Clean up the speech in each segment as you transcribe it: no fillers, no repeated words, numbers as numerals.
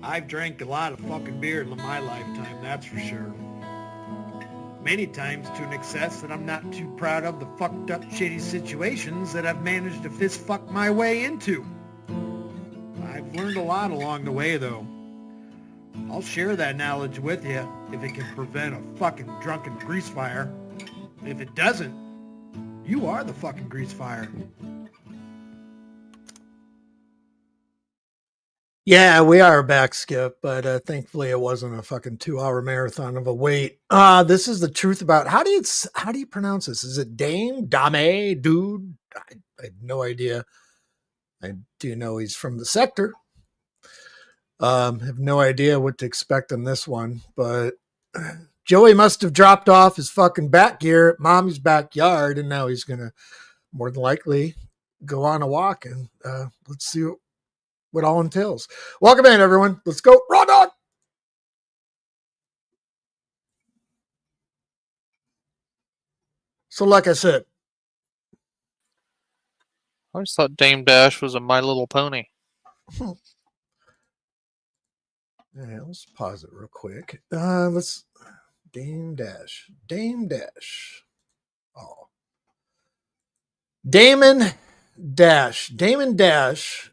I've drank a lot of fucking beer in my lifetime, that's for sure. Many times to an excess that I'm not too proud of the fucked up shitty situations that I've managed to fist fuck my way into. I've learned a lot along the way though. I'll share that knowledge with you if it can prevent a fucking drunken grease fire. If it doesn't, you are the fucking grease fire. Yeah, we are back, Skip, but thankfully it wasn't a fucking 2-hour marathon of a wait. This is the truth about how do you pronounce this? Is it Dame, dude? I have no idea. I do know he's from the sector. Have no idea what to expect on this one, but Joey must have dropped off his fucking bat gear at mommy's backyard, and now he's gonna more than likely go on a walk, and let's see what all entails. Welcome in, everyone. Let's go. Raw dog. So, like I said, I always thought Dame Dash was a My Little Pony. yeah, let's pause it real quick. Let's Dame Dash. Oh, Damon Dash. Damon Dash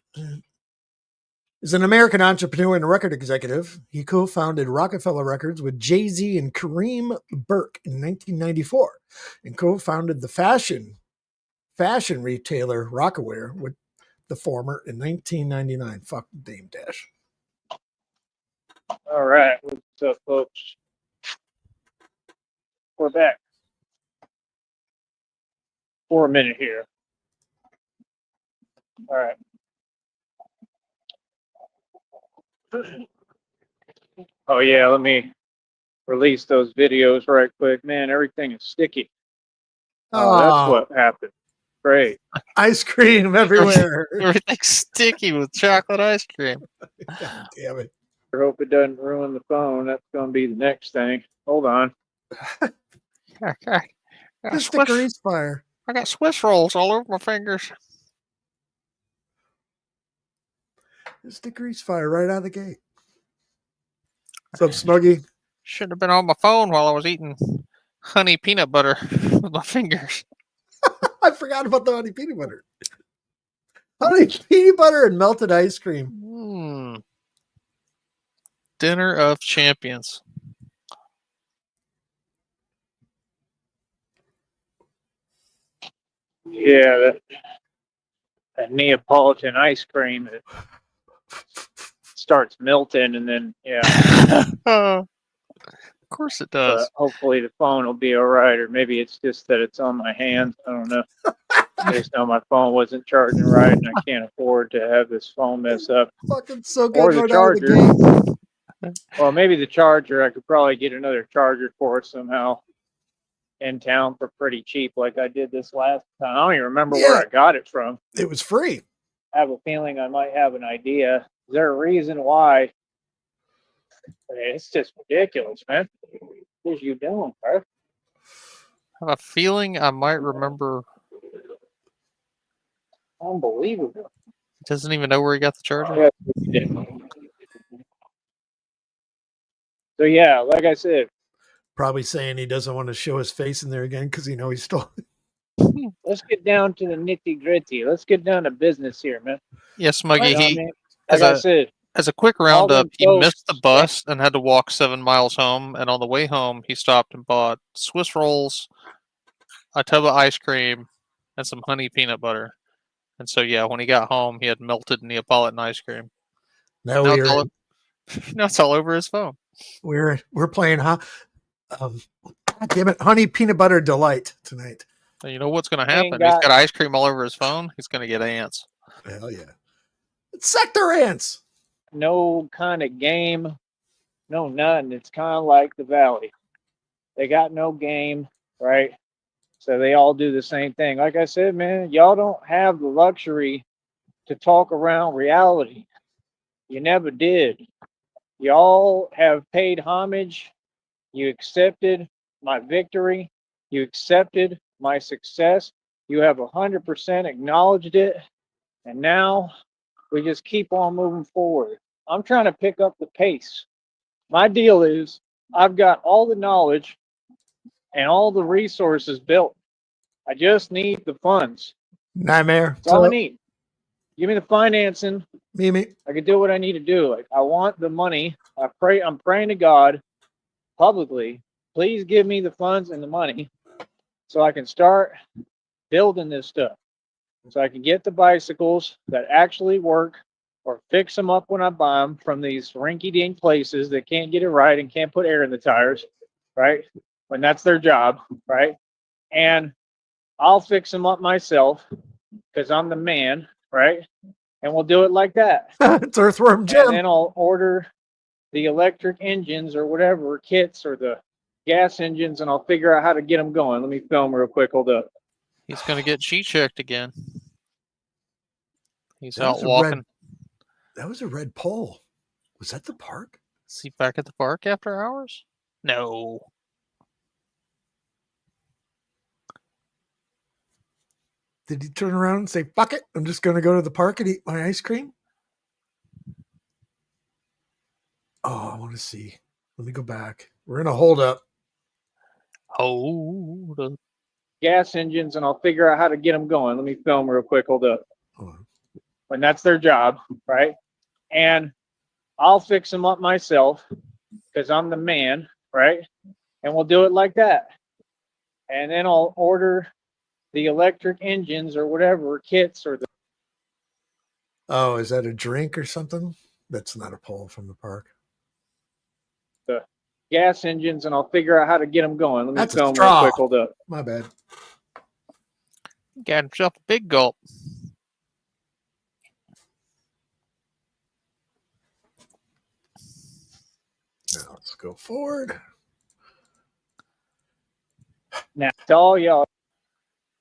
is an American entrepreneur and record executive. He co-founded Rockefeller Records with Jay-Z and Kareem Burke in 1994 and co-founded the fashion retailer Rockaware with the former in 1999. Fuck Dame Dash. All right, what's up, folks? We're back for a minute here. All right. Oh yeah, let me release those videos right quick. Man, everything is sticky. Oh, that's what happened. Great. Ice cream everywhere. Everything's sticky with chocolate ice cream. God damn it. I hope it doesn't ruin the phone. That's going to be the next thing. Hold on. Just the grease fire. I got Swiss rolls all over my fingers. Just the grease fire right out of the gate. What's up, Smuggy? Should have been on my phone while I was eating honey peanut butter with my fingers. I forgot about the honey peanut butter. Honey peanut butter and melted ice cream. Dinner of champions. Yeah, that Neapolitan ice cream that starts melting and then, yeah. Of course it does. But hopefully the phone will be all right, or maybe it's just that it's on my hands. I don't know. I just know my phone wasn't charging right, and I can't afford to have this phone mess up. Fucking so good. Or the right charger. Out of the gate. Well, maybe the charger. I could probably get another charger for it somehow in town for pretty cheap, like I did this last time. I don't even remember where I got it from. It was free. I have a feeling I might have an idea. Is there a reason why? It's just ridiculous, man. What are you doing, bro? I have a feeling I might remember. Unbelievable. He doesn't even know where he got the charger. So yeah, like I said, probably saying he doesn't want to show his face in there again because he knows he's stole it. Let's get down to the nitty gritty. Let's get down to business here, man. Yes, Muggy. Right, as a quick roundup, he missed the bus and had to walk 7 miles home. And on the way home, he stopped and bought Swiss rolls, a tub of ice cream, and some honey peanut butter. And so, yeah, when he got home, he had melted Neapolitan ice cream. Now it's all over his phone. We're playing, damn it, honey peanut butter delight tonight. And you know what's going to happen? He's got ice cream all over his phone. He's going to get ants. Hell yeah. It's sector ants. No kind of game, no nothing. It's kind of like the Valley. They got no game, right? So they all do the same thing. Like I said, man, y'all don't have the luxury to talk around reality. You never did. Y'all have paid homage. You accepted my victory. You accepted my success. You have 100% acknowledged it. And now we just keep on moving forward. I'm trying to pick up the pace. My deal is I've got all the knowledge and all the resources built. I just need the funds. Nightmare. That's all I So, need. Give me the financing. Mimi. I can do what I need to do. Like, I want the money. I'm praying to God publicly. Please give me the funds and the money so I can start building this stuff. So I can get the bicycles that actually work or fix them up when I buy them from these rinky-dink places that can't get it right and can't put air in the tires, right? When that's their job, right? And I'll fix them up myself because I'm the man, right? And we'll do it like that. It's Earthworm And Jim. then I'll order the electric engines or whatever kits or the gas engines, and I'll figure out how to get them going. Let me film real quick. Hold up. He's gonna get checked again. He's That out was a walking. That was a red pole. Was that the park? Is he back at the park after hours? No. Did he turn around and say, fuck it, I'm just going to go to the park and eat my ice cream? Oh, I want to see. Let me go back. We're in a holdup. Oh, the Gas engines, and I'll figure out how to get them going. Let me film real quick. Hold up. Hold on. When that's their job, right? And I'll fix them up myself because I'm the man, right? And we'll do it like that. And then I'll order the electric engines or whatever kits or the Oh, is that a drink or something? That's not a pole from the park. gas engines, and I'll figure out how to get them going. Let me That's a film real straw. quick. Hold up. My bad. got himself a big gulp. Now let's go forward. Now, to all y'all,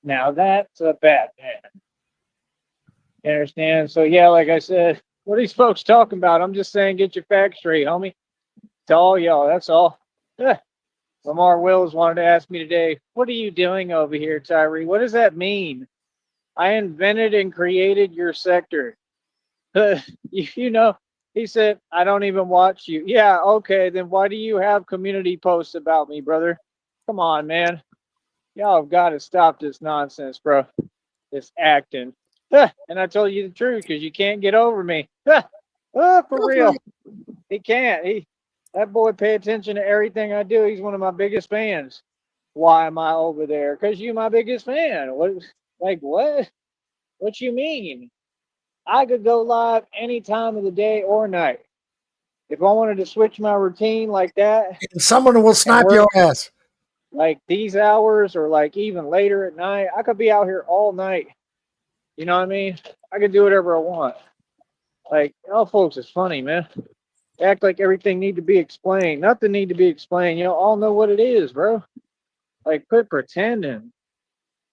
now that's a bad man. You understand? So, yeah, like I said, what are these folks talking about? I'm just saying, get your facts straight, homie. To all y'all, that's all. Lamar Wills wanted to ask me today, what are you doing over here, Tyree? What does that mean? I invented and created your sector. You know, he said, I don't even watch you. Yeah, okay, then why do you have community posts about me, brother? Come on, man. Y'all have got to stop this nonsense, bro. This acting. And I told you the truth because you can't get over me. For real. He can't. That boy pay attention to everything I do. He's one of my biggest fans. Why am I over there? Because you my biggest fan. What? Like what? What you mean? I could go live any time of the day or night. If I wanted to switch my routine like that, And someone will snipe work- your ass. like these hours or like even later at night, I could be out here all night. You know what I mean? I could do whatever I want. Like, y'all folks is funny, man. Act like everything need to be explained. Nothing need to be explained. You know, all know what it is, bro. Like, quit pretending.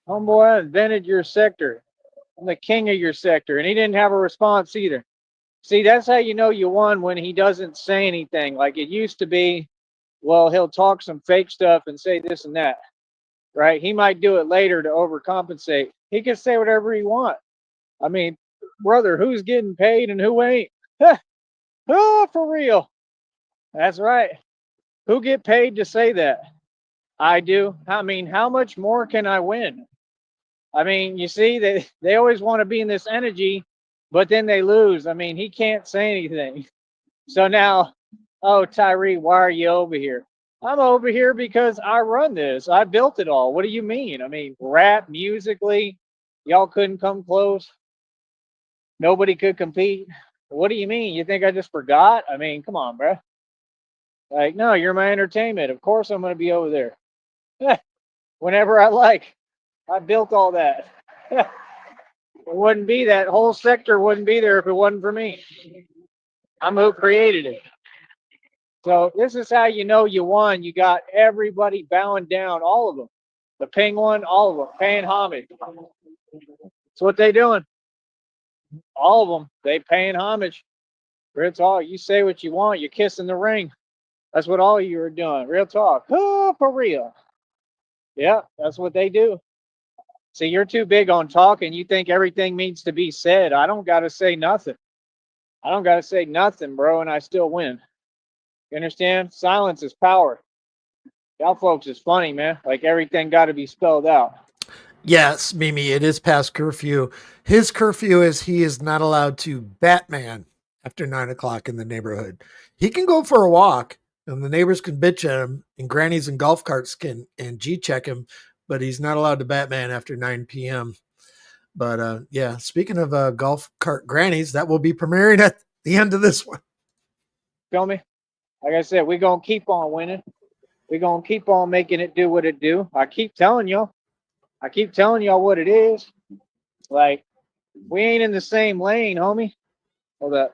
Homeboy, I invented your sector. I'm the king of your sector. And he didn't have a response either. See, that's how you know you won when he doesn't say anything. Like it used to be, well, he'll talk some fake stuff and say this and that, right? He might do it later to overcompensate. He can say whatever he wants. I mean, brother, who's getting paid and who ain't? Oh, for real. That's right. Who get paid to say that? I do. I mean, how much more can I win? I mean, you see, they always want to be in this energy, but then they lose. I mean, he can't say anything. So now, oh, Tyree, why are you over here? I'm over here because I run this. I built it all. What do you mean? I mean, rap, musically, y'all couldn't come close. Nobody could compete. What do you mean? You think I just forgot? I mean, come on, bro. Like, no, you're my entertainment. Of course I'm going to be over there. Whenever I like. I built all that. It wouldn't be that whole sector wouldn't be there if it wasn't for me. I'm who created it. So this is how you know you won. You got everybody bowing down, all of them. The penguin, all of them, paying homage. That's what they doing. All of them, they paying homage. Real talk. You say what you want. You're kissing the ring. That's what all of you are doing. Real talk. Oh, for real. Yeah, that's what they do. See, you're too big on talking. You think everything needs to be said. I don't got to say nothing. I don't got to say nothing, bro, and I still win. You understand? Silence is power. Y'all folks is funny, man. Like everything got to be spelled out. Yes, Mimi, it is past curfew. His curfew is he is not allowed to Batman after 9 o'clock in the neighborhood. He can go for a walk, and the neighbors can bitch at him, and grannies and golf carts can and G check him, but he's not allowed to Batman after 9 p.m. But yeah, speaking of golf cart grannies, that will be premiering at the end of this one. Feel me? Like I said, we gonna keep on winning. We gonna keep on making it do what it do. I keep telling y'all what it is. Like, we ain't in the same lane, homie. Hold up.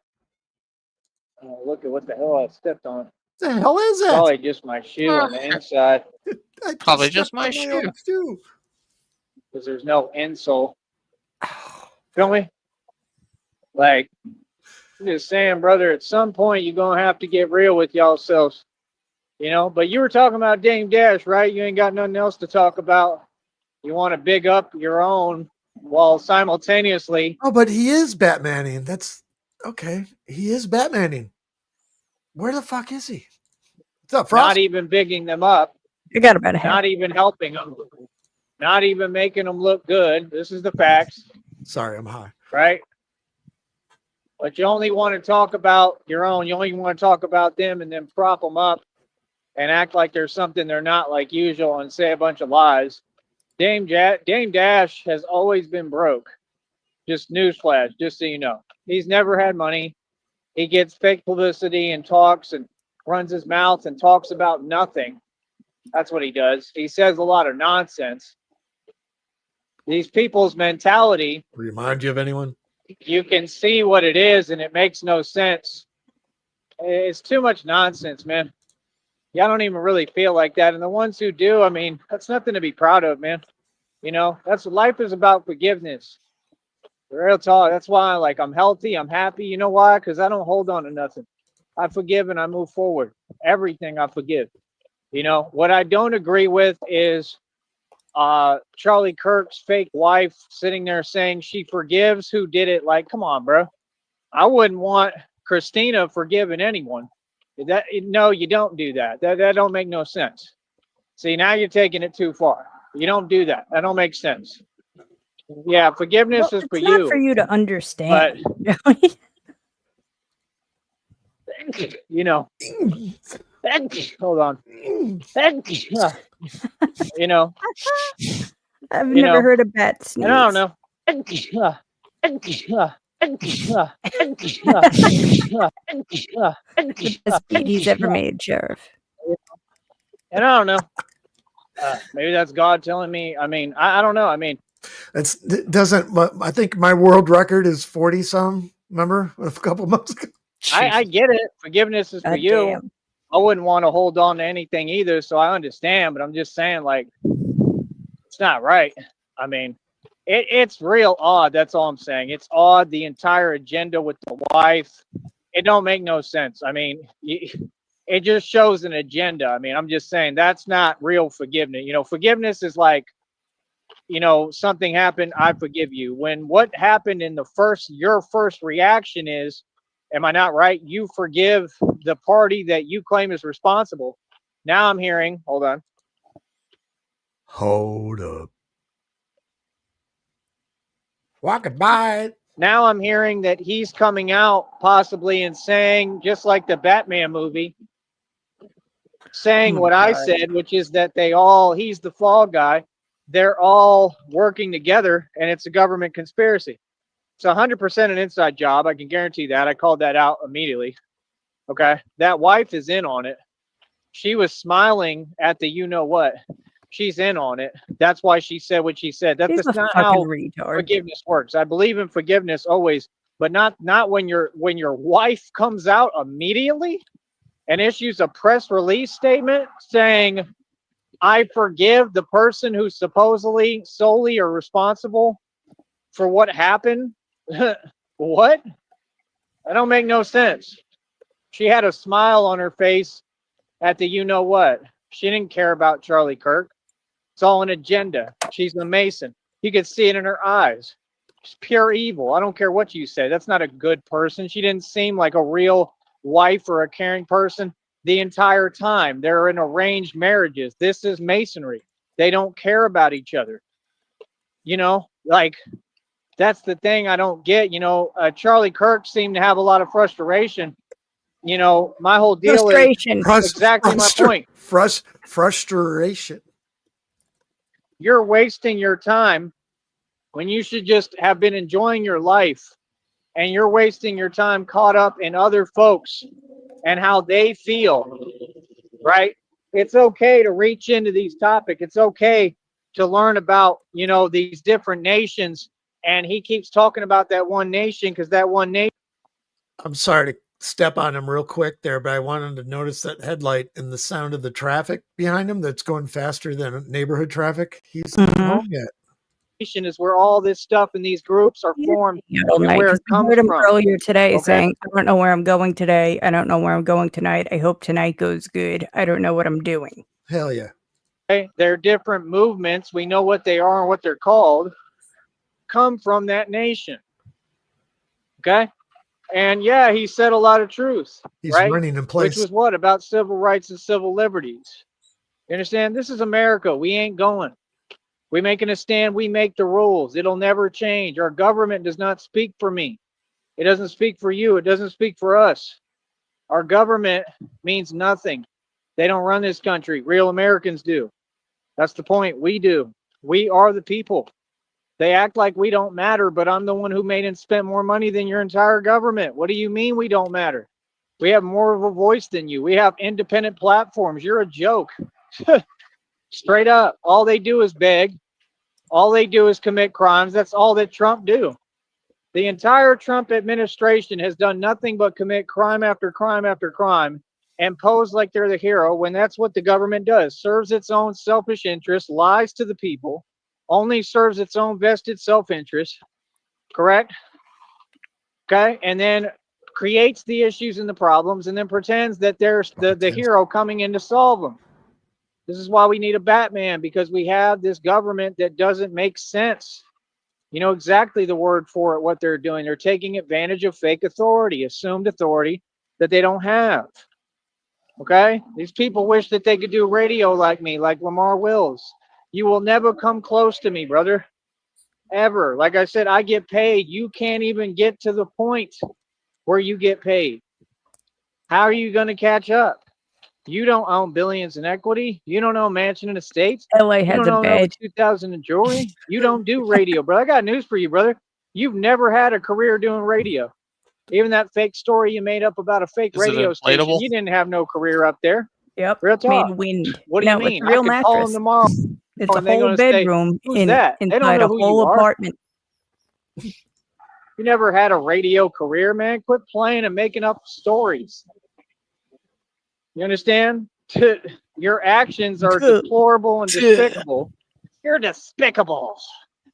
Oh, look at what the hell I stepped on. What the hell is that? Probably just my shoe on the inside. I Probably just stepped my on shoe. own shoe. Because there's no insole. Feel me? Like, I'm just saying, brother, at some point you're gonna have to get real with y'all selves. You know, but you were talking about Dame Dash, right? You ain't got nothing else to talk about. You want to big up your own while simultaneously. Oh, but he is Batmaning. That's okay. He is Batmaning. Where the fuck is he? What's up, Frost? Not even bigging them up. You got about a half. Not even helping them. Not even making them look good. This is the facts, Sorry, I'm high. right? But you only want to talk about your own. You only want to talk about them and then prop them up and act like there's something they're not like usual and say a bunch of lies. Dame Dash has always been broke. Just newsflash, just so you know. He's never had money. He gets fake publicity and talks and runs his mouth and talks about nothing. That's what he does. He says a lot of nonsense. These people's mentality, Remind you of anyone? you can see what it is and it makes no sense. It's too much nonsense, man. Y'all don't even really feel like that. And the ones who do, I mean, that's nothing to be proud of, man. You know, that's what life is about, forgiveness. Real talk. That's why, like, I'm healthy. I'm happy. You know why? Because I don't hold on to nothing. I forgive and I move forward. Everything I forgive. You know, what I don't agree with is Charlie Kirk's fake wife sitting there saying she forgives who did it. Like, come on, bro. I wouldn't want Christina forgiving anyone. No, you don't do that. That don't make no sense. See, now you're taking it too far. You don't do that. That don't make sense. Yeah, forgiveness is for it's not you. for you to understand. You know, hold on. You know, I've You never know, heard a bat sneeze. and I don't know. The best beat he's ever made, Sheriff. And I don't know. Maybe that's God telling me. I mean, I don't know. I mean, It doesn't. I think my world record is 40 some. Remember a couple months ago? I get it. Forgiveness is for God you. damn. I wouldn't want to hold on to anything either, so I understand. But I'm just saying, like, it's not right. I mean, it's real odd. That's all I'm saying. It's odd. The entire agenda with the wife, it don't make no sense. I mean, it just shows an agenda. I mean, I'm just saying that's not real forgiveness. You know, forgiveness is like, you know, something happened, I forgive you. When what happened in your first reaction is, am I not right? You forgive the party that you claim is responsible. Now I'm hearing, hold on. Hold up. Walking by. Now I'm hearing that he's coming out possibly and saying, just like the Batman movie, saying what I said, which is that he's the fall guy. They're all working together and it's a government conspiracy. It's 100% an inside job. I can guarantee that. I called that out immediately. Okay. That wife is in on it. She was smiling at the you-know-what. She's in on it. That's why she said what she said. He's That's a not fucking how retard. forgiveness works. I believe in forgiveness always, but not when your wife comes out immediately and issues a press release statement saying, I forgive the person who's supposedly solely or responsible for what happened. What? That don't make no sense. She had a smile on her face at the you-know-what. She didn't care about Charlie Kirk. It's all an agenda. She's a Mason. You could see it in her eyes. Just pure evil. I don't care what you say. That's not a good person. She didn't seem like a real wife or a caring person the entire time. They're in arranged marriages. This is masonry. They don't care about each other. You know, like, that's the thing I don't get. You know, Charlie Kirk seemed to have a lot of frustration. You know, my whole deal is Frustration. exactly my point. Frustration. You're wasting your time when you should just have been enjoying your life, and you're wasting your time caught up in other folks and how they feel, right? It's okay to reach into these topics. It's okay to learn about, you know, these different nations. And he keeps talking about that one nation because that one nation. I'm sorry to step on him real quick there, but I wanted to notice that headlight and the sound of the traffic behind him that's going faster than neighborhood traffic. He's not home yet. Is where all this stuff and these groups are formed and where it comes heard him from. earlier today Okay. saying, I don't know where I'm going today. I don't know where I'm going tonight. I hope tonight goes good. I don't know what I'm doing. Hell yeah. Okay? They're different movements. We know what they are and what they're called. Come from that nation. Okay? And yeah, he said a lot of truth. He's right? running in place. Which was what? About civil rights and civil liberties. You understand? This is America. We ain't going. We making a stand. We make the rules. It'll never change. Our government does not speak for me. It doesn't speak for you. It doesn't speak for us. Our government means nothing. They don't run this country. Real Americans do. That's the point. We do. We are the people. They act like we don't matter, but I'm the one who made and spent more money than your entire government. What do you mean we don't matter? We have more of a voice than you. We have independent platforms. You're a joke. Straight up. All they do is beg. All they do is commit crimes. That's all that Trump do. The entire Trump administration has done nothing but commit crime after crime after crime and pose like they're the hero when that's what the government does. Serves its own selfish interests, lies to the people, only serves its own vested self-interest. Correct? Okay? And then creates the issues and the problems and then pretends that there's the hero coming in to solve them. This is why we need a Batman, because we have this government that doesn't make sense. You know exactly the word for it, what they're doing. They're taking advantage of fake authority, assumed authority that they don't have. Okay? These people wish that they could do radio like me, like Lamar Wills. You will never come close to me, brother. Ever. Like I said, I get paid. You can't even get to the point where you get paid. How are you going to catch up? You don't own billions in equity. You don't own mansion and estates. LA You has don't a own over bed. 2,000 in jewelry. You don't do radio, brother. I got news for you, brother. You've never had a career doing radio. Even that fake story you made up about a fake Is it radio station, inflatable? you didn't have no career up there. Yep. Real Made talk. of wind. What do No, you mean? it's a real I could call them mattress. tomorrow. It's a and they're whole gonna say, bedroom "Who's that?" They don't inside know a who whole you are. apartment. You never had a radio career, man. Quit playing and making up stories. You understand? Your actions are deplorable and despicable. You're despicable,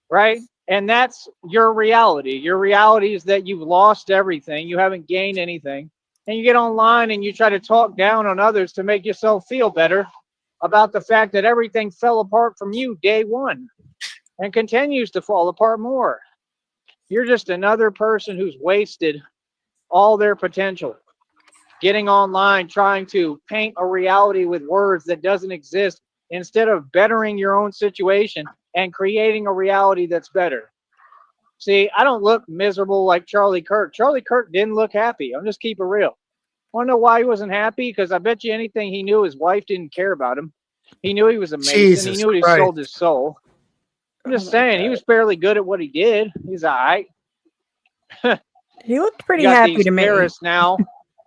right? And that's your reality. Your reality is that you've lost everything. You haven't gained anything. And you get online and you try to talk down on others to make yourself feel better about the fact that everything fell apart from you day one and continues to fall apart more. You're just another person who's wasted all their potential. Getting online, trying to paint a reality with words that doesn't exist instead of bettering your own situation and creating a reality that's better. See, I don't look miserable like Charlie Kirk. Charlie Kirk didn't look happy. I'm just keep it real. Want to know why he wasn't happy? Because I bet you anything he knew his wife didn't care about him. He knew he was a Mason. Jesus he knew he Christ. sold his soul. I'm just saying, he was fairly good at what he did. He's all right. He looked pretty You got happy these to me. terrorists now,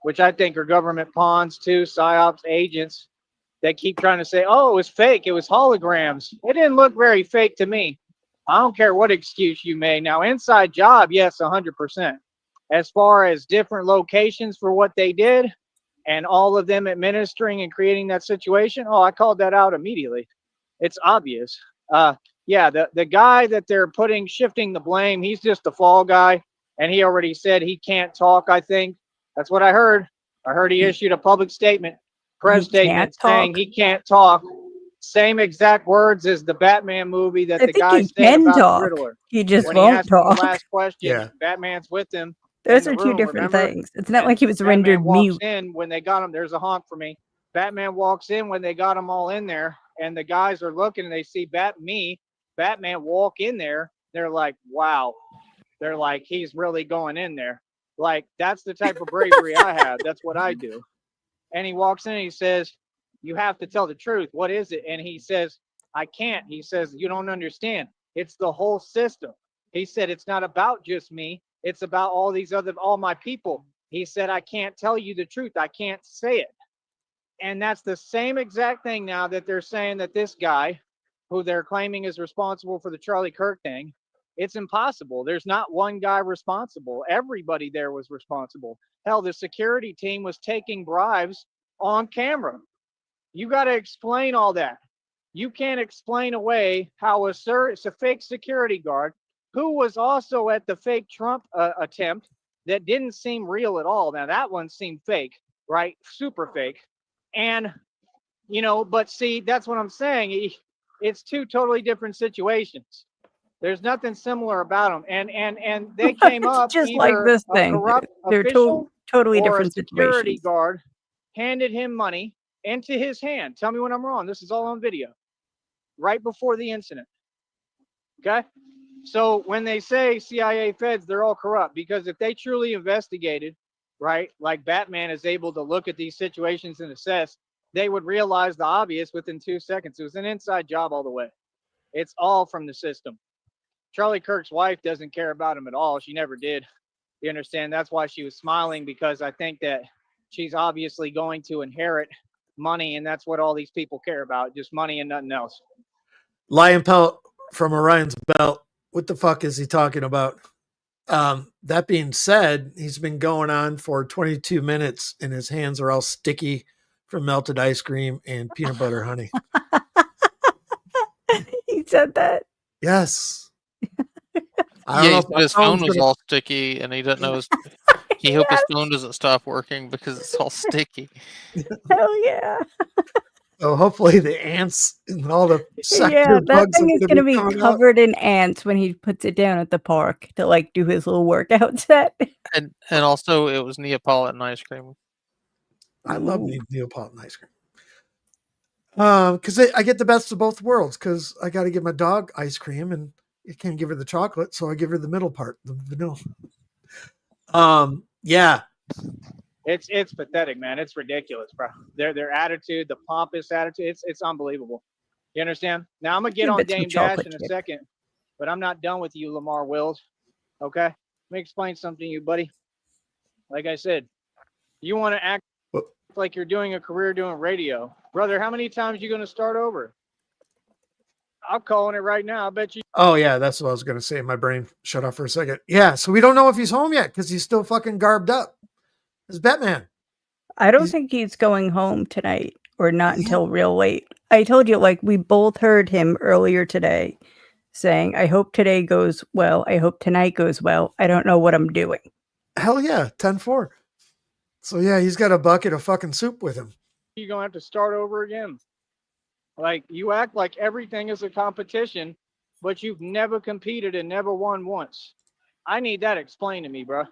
which I think are government pawns too, psyops agents that keep trying to say, oh, it was fake. It was holograms. It didn't look very fake to me. I don't care what excuse you made. Now, inside job, yes, 100%. As far as different locations for what they did and all of them administering and creating that situation, oh, I called that out immediately. It's obvious. Yeah, the guy that they're shifting the blame, he's just the fall guy. And he already said he can't talk, I think. That's what I heard. I heard he issued a public statement, press statement saying he can't talk, Same exact words as the Batman movie that I the think guy he said can about the talk. Riddler. He just When he won't asked him the talk. last question, Yeah. Batman's with him in Those the are two room, different remember? things. It's not And like he was Batman rendered walks mute. in when they got him. There's a honk for me. Batman walks in when they got him all in there, and the guys are looking and they see Batman walk in there. They're like, wow. They're like, he's really going in there. Like, that's the type of bravery I have. That's what I do. And he walks in and he says, you have to tell the truth. What is it? And he says, I can't. He says, you don't understand. It's the whole system. He said, it's not about just me. It's about all my people. He said, I can't tell you the truth. I can't say it. And that's the same exact thing now that they're saying that this guy, who they're claiming is responsible for the Charlie Kirk thing, it's impossible. There's not one guy responsible. Everybody there was responsible. Hell, the security team was taking bribes on camera. You got to explain all that. You can't explain away how it's a fake security guard who was also at the fake Trump attempt that didn't seem real at all. Now, that one seemed fake, right? Super fake. And, but see, that's what I'm saying. It's two totally different situations. There's nothing similar about them. And they came It's up just like either this a thing. corrupt They're official totally or a different security situations. guard handed him money into his hand. Tell me when I'm wrong. This is all on video. Right before the incident. Okay? So when they say CIA feds, they're all corrupt, because if they truly investigated, right, like Batman is able to look at these situations and assess, they would realize the obvious within 2 seconds. It was an inside job all the way. It's all from the system. Charlie Kirk's wife doesn't care about him at all. She never did. You understand? That's why she was smiling, because I think that she's obviously going to inherit money, and that's what all these people care about, just money and nothing else. Lion Pelt from Orion's Belt. What the fuck is he talking about? That being said, he's been going on for 22 minutes and his hands are all sticky from melted ice cream and peanut butter honey. He said that. Yes. I Yeah, don't he know said if his my phone phone's was gonna- all sticky, and he didn't know he hoped his phone doesn't stop working because it's all sticky. Hell yeah. So hopefully the ants and all the Yeah, sector that bugs thing are is gonna going to be be coming out. covered in ants when he puts it down at the park to like do his little workout set. And also it was Neapolitan ice cream. I love Ooh. Neapolitan ice cream. Because I get the best of both worlds, because I got to give my dog ice cream and I can't give her the chocolate, so I give her the middle part, the vanilla. Yeah. It's pathetic, man. It's ridiculous, bro. Their attitude, the pompous attitude, it's unbelievable. You understand? Now I'm gonna get Give on it some Dame Dash chocolate in a chip. second, but I'm not done with you, Lamar Wills. Okay? Let me explain something to you, buddy. Like I said, you want to act like you're doing a career doing radio. Brother, how many times are you gonna start over? I'm calling it right now. I bet you. Oh, yeah, that's what I was going to say. My brain shut off for a second. Yeah, so we don't know if he's home yet because he's still fucking garbed up as Batman. I don't think he's going home tonight or not until real late. I told you, like, we both heard him earlier today saying, I hope today goes well. I hope tonight goes well. I don't know what I'm doing. Hell yeah, 10-4. So, yeah, he's got a bucket of fucking soup with him. You're gonna have to start over again. Like, you act like everything is a competition, but you've never competed and never won once. I need that explained to me, bro.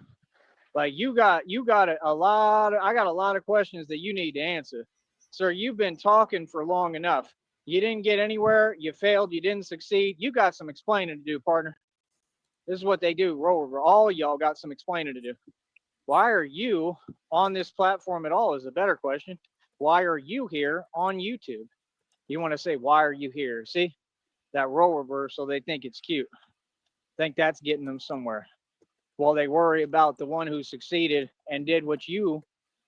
Like, I got a lot of questions that you need to answer. Sir, you've been talking for long enough. You didn't get anywhere, you failed, you didn't succeed. You got some explaining to do, partner. This is what they do. Roll over. All y'all got some explaining to do. Why are you on this platform at all is a better question. Why are you here on YouTube? You want to say, why are you here? See that role reversal, they think it's cute. Think that's getting them somewhere. While they worry about the one who succeeded and did what you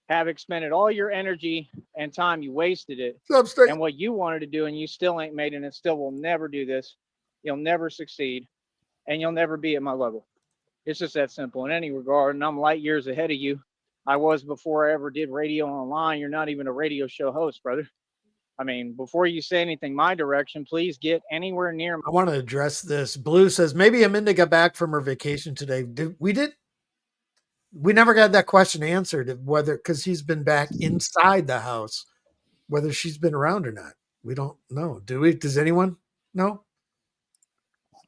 have expended all your energy and time, you wasted it. And what you wanted to do, and you still ain't made it, and still will never do this. You'll never succeed, and you'll never be at my level. It's just that simple in any regard, and I'm light years ahead of you. I was before I ever did radio online. You're not even a radio show host, brother. I mean, before you say anything my direction, please get anywhere near. I want to address this. Blue says, maybe Aminda got back from her vacation today. We never got that question answered, whether, because he's been back inside the house, whether she's been around or not. We don't know. Do we? Does anyone know?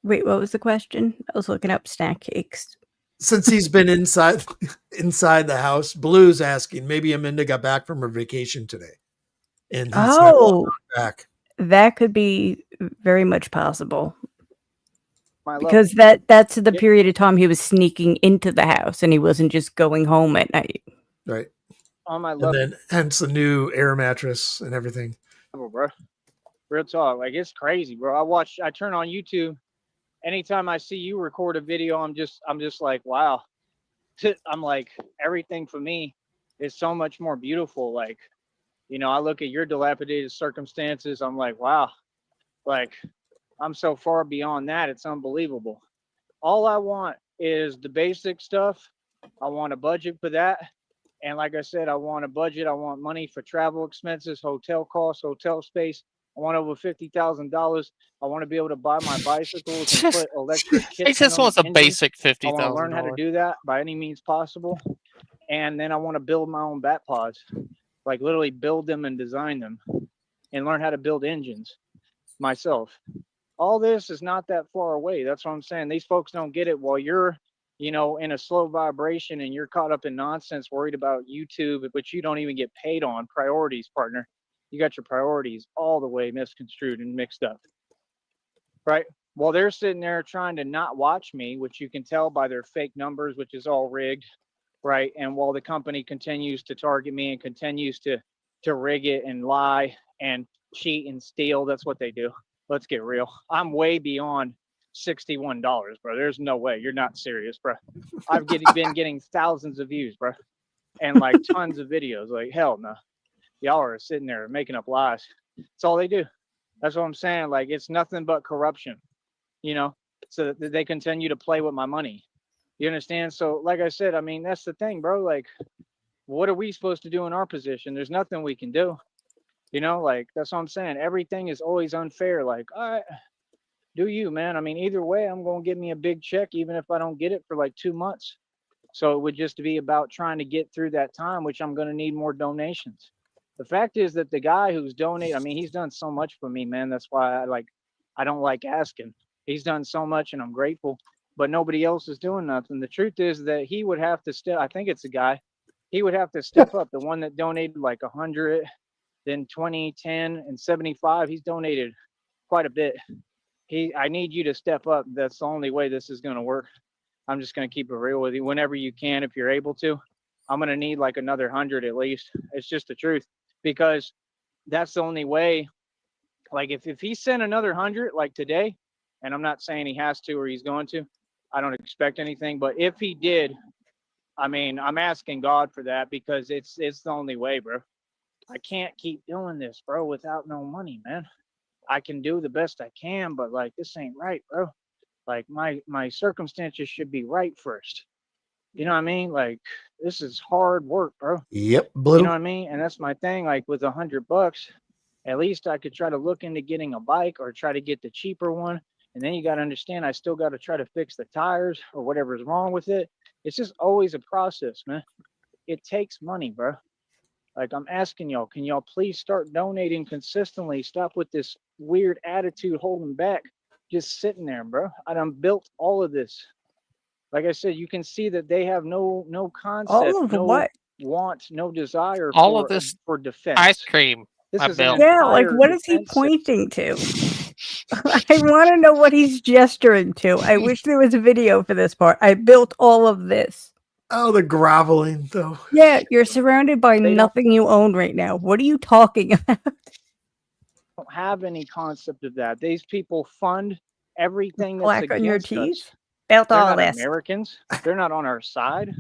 Wait, what was the question? I was looking up snack cakes. Since he's been inside the house, Blue's asking, maybe Aminda got back from her vacation today. And he's not back. That could be very much possible. My because that's the period of time he was sneaking into the house and he wasn't just going home at night. Right. On my And then hence the new air mattress and everything. Bro. Real talk. Like, it's crazy, bro. I turn on YouTube. Anytime I see you record a video, I'm just like, wow. I'm like, everything for me is so much more beautiful. Like, you know, I look at your dilapidated circumstances. I'm like, wow. Like, I'm so far beyond that. It's unbelievable. All I want is the basic stuff. I want a budget for that. And like I said, I want a budget. I want money for travel expenses, hotel costs, hotel space. I want over $50,000. I want to be able to buy my bicycles and put electric kits. He just wants a basic $50,000. I want to learn how to do that by any means possible. And then I want to build my own bat pods, like literally build them and design them and learn how to build engines myself. All this is not that far away. That's what I'm saying. These folks don't get it while you're, you know, in a slow vibration and you're caught up in nonsense, worried about YouTube, which you don't even get paid on. Priorities, partner. You got your priorities all the way misconstrued and mixed up, right? While they're sitting there trying to not watch me, which you can tell by their fake numbers, which is all rigged, right? And while the company continues to target me and continues to rig it and lie and cheat and steal, that's what they do. Let's get real. I'm way beyond $61, bro. There's no way. You're not serious, bro. I've been getting thousands of views, bro, and like tons of videos. Like, hell no. Y'all are sitting there making up lies. That's all they do. That's what I'm saying. Like, it's nothing but corruption, you know, so that they continue to play with my money. You understand? So like I said, I mean, that's the thing, bro. Like, what are we supposed to do in our position? There's nothing we can do. You know, like, that's what I'm saying. Everything is always unfair. Like, all right, do you, man? I mean, either way, I'm going to get me a big check, even if I don't get it for like 2 months. So it would just be about trying to get through that time, which I'm going to need more donations. The fact is that the guy who's donated, I mean, he's done so much for me, man. That's why I don't like asking. He's done so much and I'm grateful, but nobody else is doing nothing. The truth is that he would have to I think it's a guy, he would have to step up. The one that donated like 100, then 20, 10, and 75. He's donated quite a bit. I need you to step up. That's the only way this is going to work. I'm just going to keep it real with you. Whenever you can, if you're able to, I'm going to need like another 100 at least. It's just the truth, because that's the only way. Like, if he sent another 100 like today, and I'm not saying he has to or he's going to, I don't expect anything, but if he did, I mean, I'm asking God for that, because it's the only way, bro. I can't keep doing this, bro, without no money, man. I can do the best I can, but like, this ain't right, bro. Like, my circumstances should be right first. You know what I mean? Like, this is hard work, bro. Yep, Blue. You know what I mean? And that's my thing. Like, with $100, at least I could try to look into getting a bike or try to get the cheaper one. And then you got to understand, I still got to try to fix the tires or whatever's wrong with it. It's just always a process, man. It takes money, bro. Like, I'm asking y'all, can y'all please start donating consistently? Stop with this weird attitude holding back, just sitting there, bro. I done built all of this. Like I said, you can see that they have no concept, All of no what? want, no desire All of this for defense. ice cream. This I is an built. Yeah, like, entire what is he defense system. pointing to? I want to know what he's gesturing to. I wish there was a video for this part. I built all of this. Oh, the groveling, though. Yeah, you're surrounded by They nothing you own right now. What are you talking about? don't have any concept of that. These people fund everything that's Black on your against teeth? us. Built They're all not this. Americans. They're not on our side.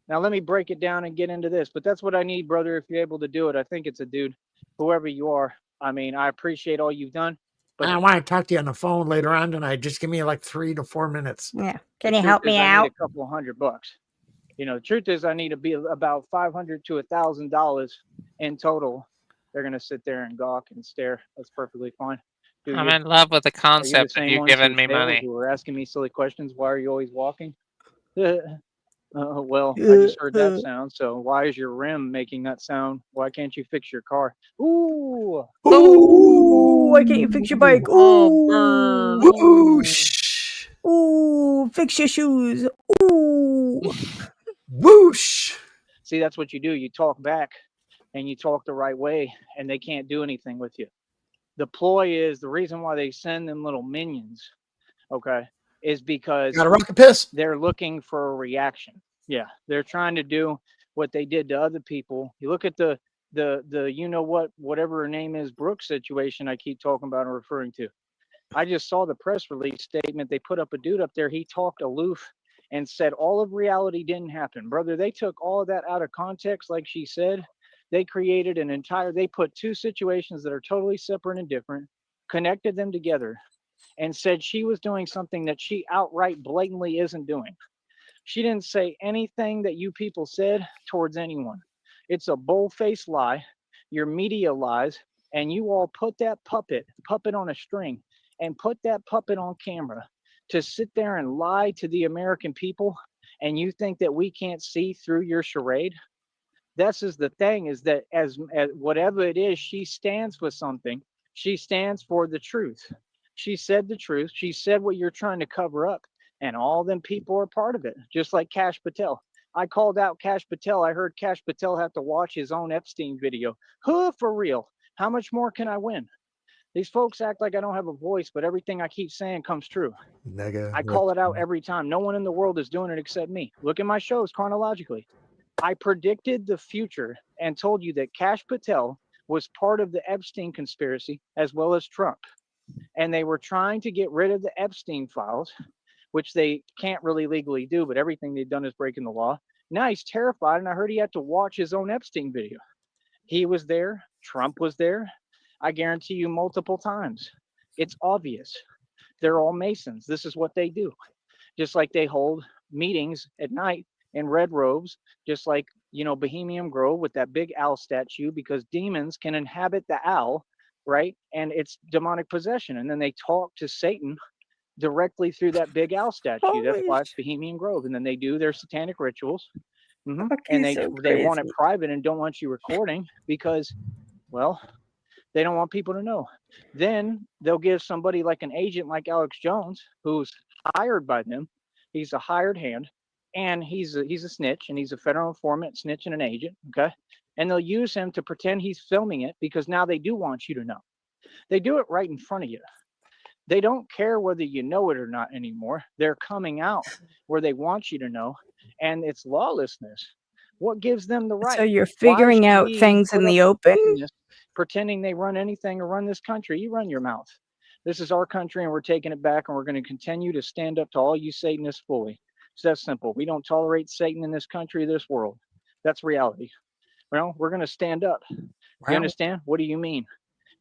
Now, let me break it down and get into this. But that's what I need, brother, if you're able to do it. I think it's a dude, whoever you are. I mean, I appreciate all you've done. But I want to talk to you on the phone later on tonight. Just give me like 3 to 4 minutes. Yeah. Can you help me out? I need a couple of $100. You know, the truth is, I need to be about $500 to $1,000 in total. They're gonna sit there and gawk and stare. That's perfectly fine. I'm in love with the concept of you giving me money. Who are asking me silly questions? Why are you always walking? Well, I just heard that sound. So why is your rim making that sound? Why can't you fix your car? Ooh. Ooh, why can't you fix your bike? Oh, burn. Ooh. Whoosh. Ooh, fix your shoes. Ooh. Whoosh. See, that's what you do. You talk back and you talk the right way, and they can't do anything with you. The ploy is the reason why they send them little minions, okay, is because Got a rocket piss. they're looking for a reaction. Yeah, they're trying to do what they did to other people. You look at the you know what, whatever her name is, Brooks situation I keep talking about and referring to. I just saw the press release statement. They put up a dude up there. He talked aloof and said all of reality didn't happen. Brother, they took all of that out of context, like she said. They created an entire, they put two situations that are totally separate and different, connected them together, and said she was doing something that she outright blatantly isn't doing. She didn't say anything that you people said towards anyone. It's a bull-faced lie. Your media lies, and you all put that puppet on a string and put that puppet on camera to sit there and lie to the American people, and you think that we can't see through your charade? This is the thing, is that as whatever it is, she stands for something. She stands for the truth. She said the truth. She said what you're trying to cover up, and all them people are part of it, just like Cash Patel. I called out Cash Patel. I heard Cash Patel have to watch his own Epstein video. Who, for real? How much more can I win? These folks act like I don't have a voice, but everything I keep saying comes true. I call it out every time. No one in the world is doing it except me. Look at my shows chronologically. I predicted the future and told you that Cash Patel was part of the Epstein conspiracy as well as Trump. And they were trying to get rid of the Epstein files, which they can't really legally do, but everything they've done is breaking the law. Now he's terrified, and I heard he had to watch his own Epstein video. He was there. Trump was there. I guarantee you multiple times. It's obvious. They're all Masons. This is what they do. Just like they hold meetings at night in red robes, just like, you know, Bohemian Grove with that big owl statue, because demons can inhabit the owl, right? And it's demonic possession. And then they talk to Satan directly through that big owl statue. That's why it's Bohemian Grove. And then they do their satanic rituals. And they want it private and don't want you recording because, well, they don't want people to know. Then they'll give somebody like an agent like Alex Jones, who's hired by them. He's a hired hand, and he's a snitch, and he's a federal informant, snitch, and an agent. Okay, and they'll use him to pretend he's filming it because now they do want you to know. They do it right in front of you. They don't care whether you know it or not anymore. They're coming out where they want you to know, and it's lawlessness. What gives them the right? So you're figuring out things in the open? Pretending they run anything or run this country. You run your mouth. This is our country, and we're taking it back, and we're going to continue to stand up to all you Satanists fully. It's that simple. We don't tolerate Satan in this country, this world. That's reality. Well, we're going to stand up. You understand? What do you mean?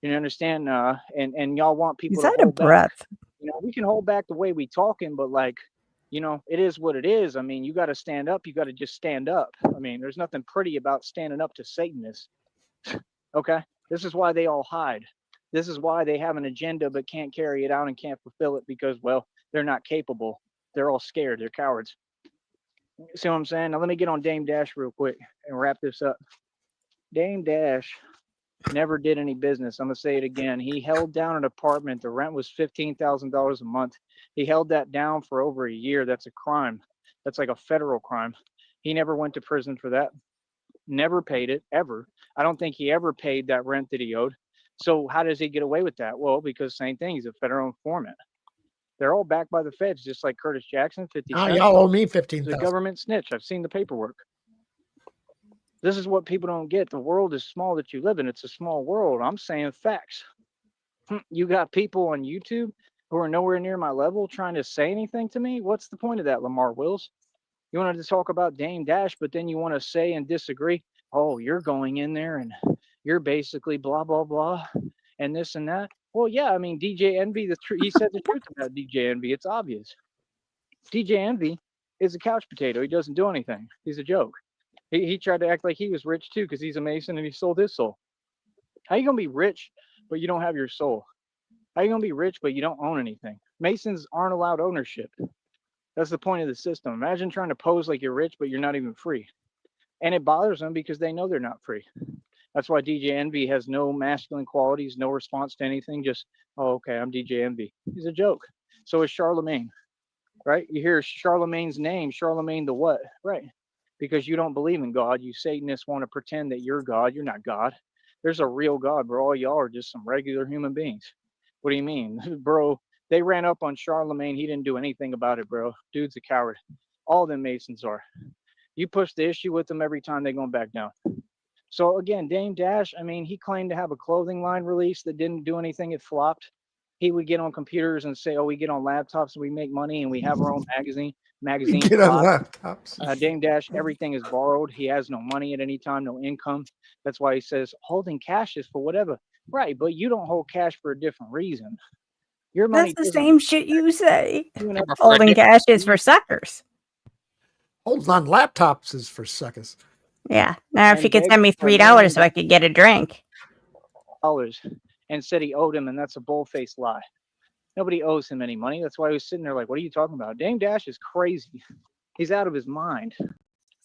You understand? And y'all want people to hold back. You know, we can hold back the way we talking, but like, you know, it is what it is. I mean, you got to stand up. You got to just stand up. I mean, there's nothing pretty about standing up to Satanists. Okay? This is why they all hide. This is why they have an agenda but can't carry it out and can't fulfill it because, well, they're not capable. They're all scared. They're cowards. See what I'm saying? Now let me get on Dame Dash real quick and wrap this up. Dame Dash never did any business. I'm going to say it again. He held down an apartment. The rent was $15,000 a month. He held that down for over a year. That's a crime. That's like a federal crime. He never went to prison for that. Never paid it, ever. I don't think he ever paid that rent that he owed. So how does he get away with that? Well, because same thing. He's a federal informant. They're all backed by the feds, just like Curtis Jackson, 50 Cent. Y'all owe me 15,000. The government snitch. I've seen the paperwork. This is what people don't get. The world is small that you live in. It's a small world. I'm saying facts. You got people on YouTube who are nowhere near my level trying to say anything to me. What's the point of that, Lamar Wills? You wanted to talk about Dame Dash, but then you want to say and disagree. Oh, you're going in there and you're basically blah, blah, blah, and this and that. Well, yeah, I mean, DJ Envy, he said the truth about DJ Envy. It's obvious. DJ Envy is a couch potato. He doesn't do anything. He's a joke. He tried to act like he was rich too because he's a Mason and he sold his soul. How you going to be rich, but you don't have your soul? How you going to be rich, but you don't own anything? Masons aren't allowed ownership. That's the point of the system. Imagine trying to pose like you're rich, but you're not even free. And it bothers them because they know they're not free. That's why DJ Envy has no masculine qualities, no response to anything. Just, oh, okay, I'm DJ Envy. He's a joke. So is Charlemagne, right? You hear Charlemagne's name, Charlemagne the what? Right. Because you don't believe in God. You Satanists want to pretend that you're God. You're not God. There's a real God, bro. All y'all are just some regular human beings. What do you mean? Bro, they ran up on Charlemagne. He didn't do anything about it, bro. Dude's a coward. All them Masons are. You push the issue with them every time they're going back down. So again, Dame Dash, I mean, he claimed to have a clothing line release that didn't do anything. It flopped. He would get on computers and say, oh, we get on laptops and we make money and we have our own magazine. Get on Flopped. laptops. Dame Dash, everything is borrowed. He has no money at any time, no income. That's why he says holding cash is for whatever. Right, but you don't hold cash for a different reason. Your money That's the same shit you say. I'm afraid Holding to- cash is for suckers. Holding on laptops is for suckers. Yeah. Now, if And you could begged send me for $3 so I could get a drink. $1 and said he owed him, and that's a bull-faced lie. Nobody owes him any money. That's why he was sitting there like, what are you talking about? Dame Dash is crazy. He's out of his mind,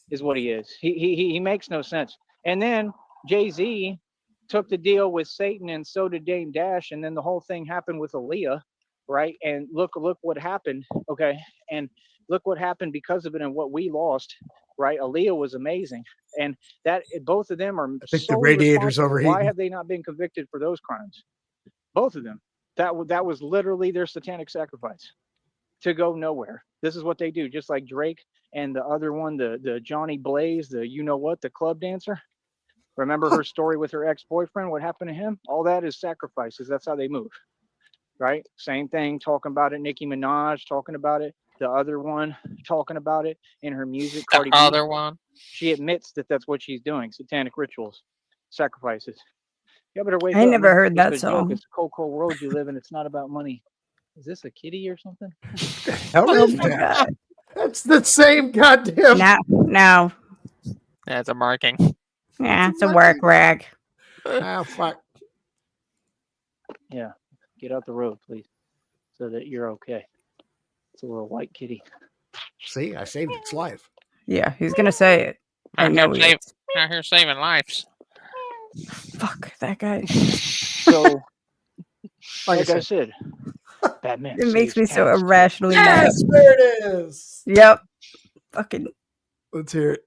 is what he is. He makes no sense. And then Jay-Z took the deal with Satan, and so did Dame Dash, and then the whole thing happened with Aaliyah, right? And look what happened, okay? And look what happened because of it and what we lost, right? Aaliyah was amazing. And that both of them are I think the solely radiator's responsible. overheating. Why have they not been convicted for those crimes? Both of them. That was literally their satanic sacrifice to go nowhere. This is what they do, just like Drake and the other one, the Johnny Blaze, the you know what, the club dancer. Remember her story with her ex-boyfriend? What happened to him? All that is sacrifices. That's how they move, right? Same thing, talking about it. Nicki Minaj talking about it. The other one talking about it in her music. Cardi The B, other one. she admits that that's what she's doing. Satanic rituals, sacrifices. You better wake I up. never man. heard It's that a song. joke. It's a cold, cold world you live in. It's not about money. Is this a kitty or something? Hell Oh is my that? God. That's the same goddamn. No. Yeah, it's a marking. Yeah, it's a work rag. Ah, fuck. Yeah. Get out the road, please, so that you're okay. It's a little white kitty. See, I saved its life. Yeah, he's gonna say it. I know he is. Out here saving lives. Fuck that guy. So, like I said, Batman. It makes saves me so cats, too. irrationally mad. Yes, there it is. Yep. Fucking Let's hear it.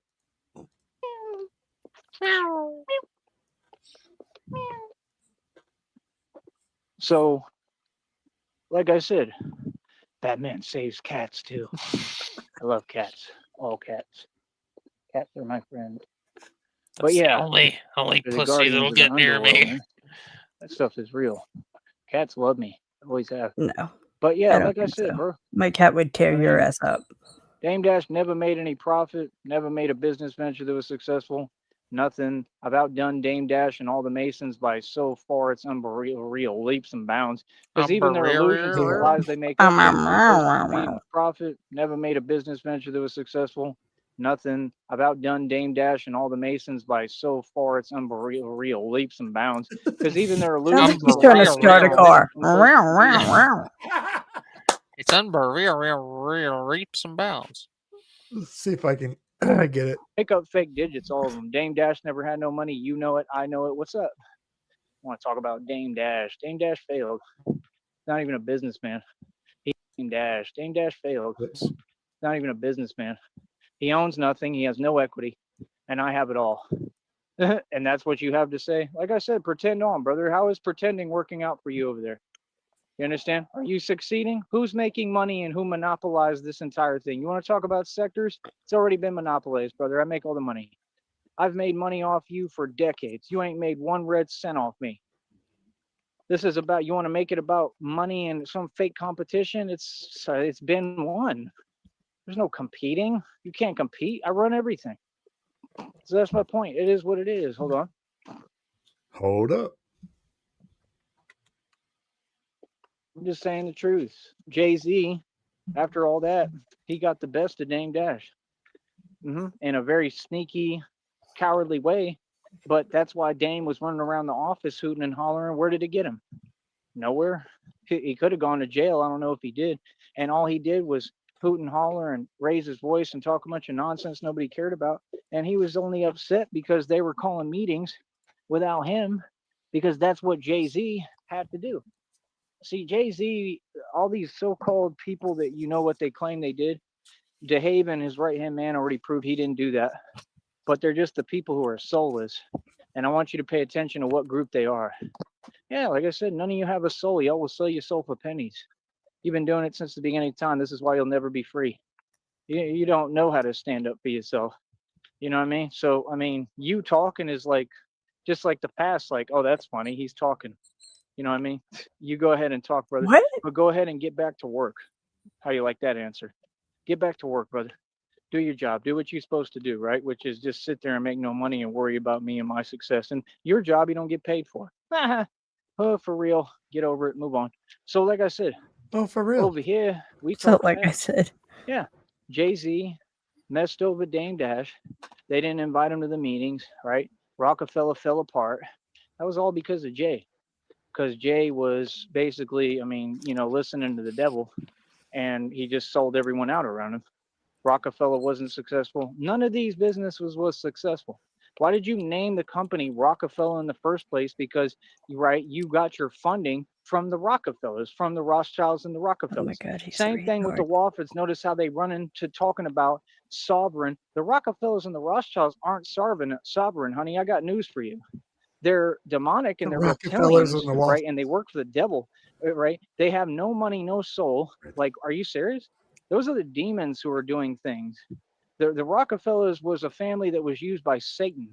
So, like I said, Batman saves cats too. I love cats. All cats. Cats are my friend. But That's yeah, the only they're the pussy guardians that'll of the get near underworld, me. man. That stuff is real. Cats love me. Always have. no. But yeah, I don't like I think said, so. bro, My cat would tear I your mean- ass up. Dame Dash never made any profit, never made a business venture that was successful. Nothing. I've outdone Dame Dash and all the Masons by so far it's unreal, leaps and bounds. Because even their illusions and the lies they make up, profit, never made a business venture that was successful. Nothing. I've outdone Dame Dash and all the Masons by so far it's unreal, leaps and bounds. Because even their illusions. Sounds like he's trying to start a car. It's unbelievable, leaps and bounds. Let's see if I can get it. Pick up fake digits, all of them. Dame Dash never had no money. You know it. I know it. What's up? I want to talk about Dame Dash. Dame Dash failed. Not even a businessman. Dame Dash failed. Oops. Not even a businessman. He owns nothing. He has no equity. And I have it all. And that's what you have to say. Like I said, pretend on, brother. How is pretending working out for you over there? You understand? Are you succeeding? Who's making money and who monopolized this entire thing? You want to talk about sectors? It's already been monopolized, brother. I make all the money. I've made money off you for decades. You ain't made 1 red cent off me. This is about, you want to make it about money and some fake competition? It's been won. There's no competing. You can't compete. I run everything. So that's my point. It is what it is. Hold on. Hold up. I'm just saying the truth. Jay-Z, after all that, he got the best of Dame Dash. In a very sneaky, cowardly way. But that's why Dame was running around the office hooting and hollering. Where did it get him? Nowhere. He could have gone to jail. I don't know if he did. And all he did was hoot and holler and raise his voice and talk a bunch of nonsense nobody cared about. And he was only upset because they were calling meetings without him, because that's what Jay-Z had to do. See, Jay-Z, all these so-called people that you know what they claim they did, DeHaven, his right-hand man, already proved he didn't do that. But they're just the people who are soulless. And I want you to pay attention to what group they are. Yeah, like I said, none of you have a soul. Y'all will sell your soul for pennies. You've been doing it since the beginning of time. This is why you'll never be free. You don't know how to stand up for yourself. You know what I mean? So, I mean, you talking is like, just like the past, like, oh, that's funny. He's talking. You know what I mean? You go ahead and talk, brother. What? But go ahead and get back to work. How you like that answer? Get back to work, brother. Do your job. Do what you're supposed to do, right? Which is just sit there and make no money and worry about me and my success. And your job you don't get paid for. Oh, for real. Get over it. Move on. So, like I said, Oh, for real. over here, we So, talk like I back. said, Yeah. Jay-Z messed over Dame Dash. They didn't invite him to the meetings, right? Rockefeller fell apart. That was all because of Jay. Because Jay was basically, I mean, you know, listening to the devil, and he just sold everyone out around him. Rockefeller wasn't successful. None of these businesses was successful. Why did you name the company Rockefeller in the first place? Because, right, you got your funding from the Rockefellers, from the Rothschilds and the oh my Rockefellers. God, he's Same thing with the Woffords. Notice how they run into talking about sovereign. The Rockefellers and the Rothschilds aren't sovereign, honey. I got news for you. They're demonic and The they're Rockefellers reptilians, and the Wall. right? And they work for the devil, right? They have no money, no soul. Like, are you serious? Those are the demons who are doing things. The Rockefellers was a family that was used by Satan.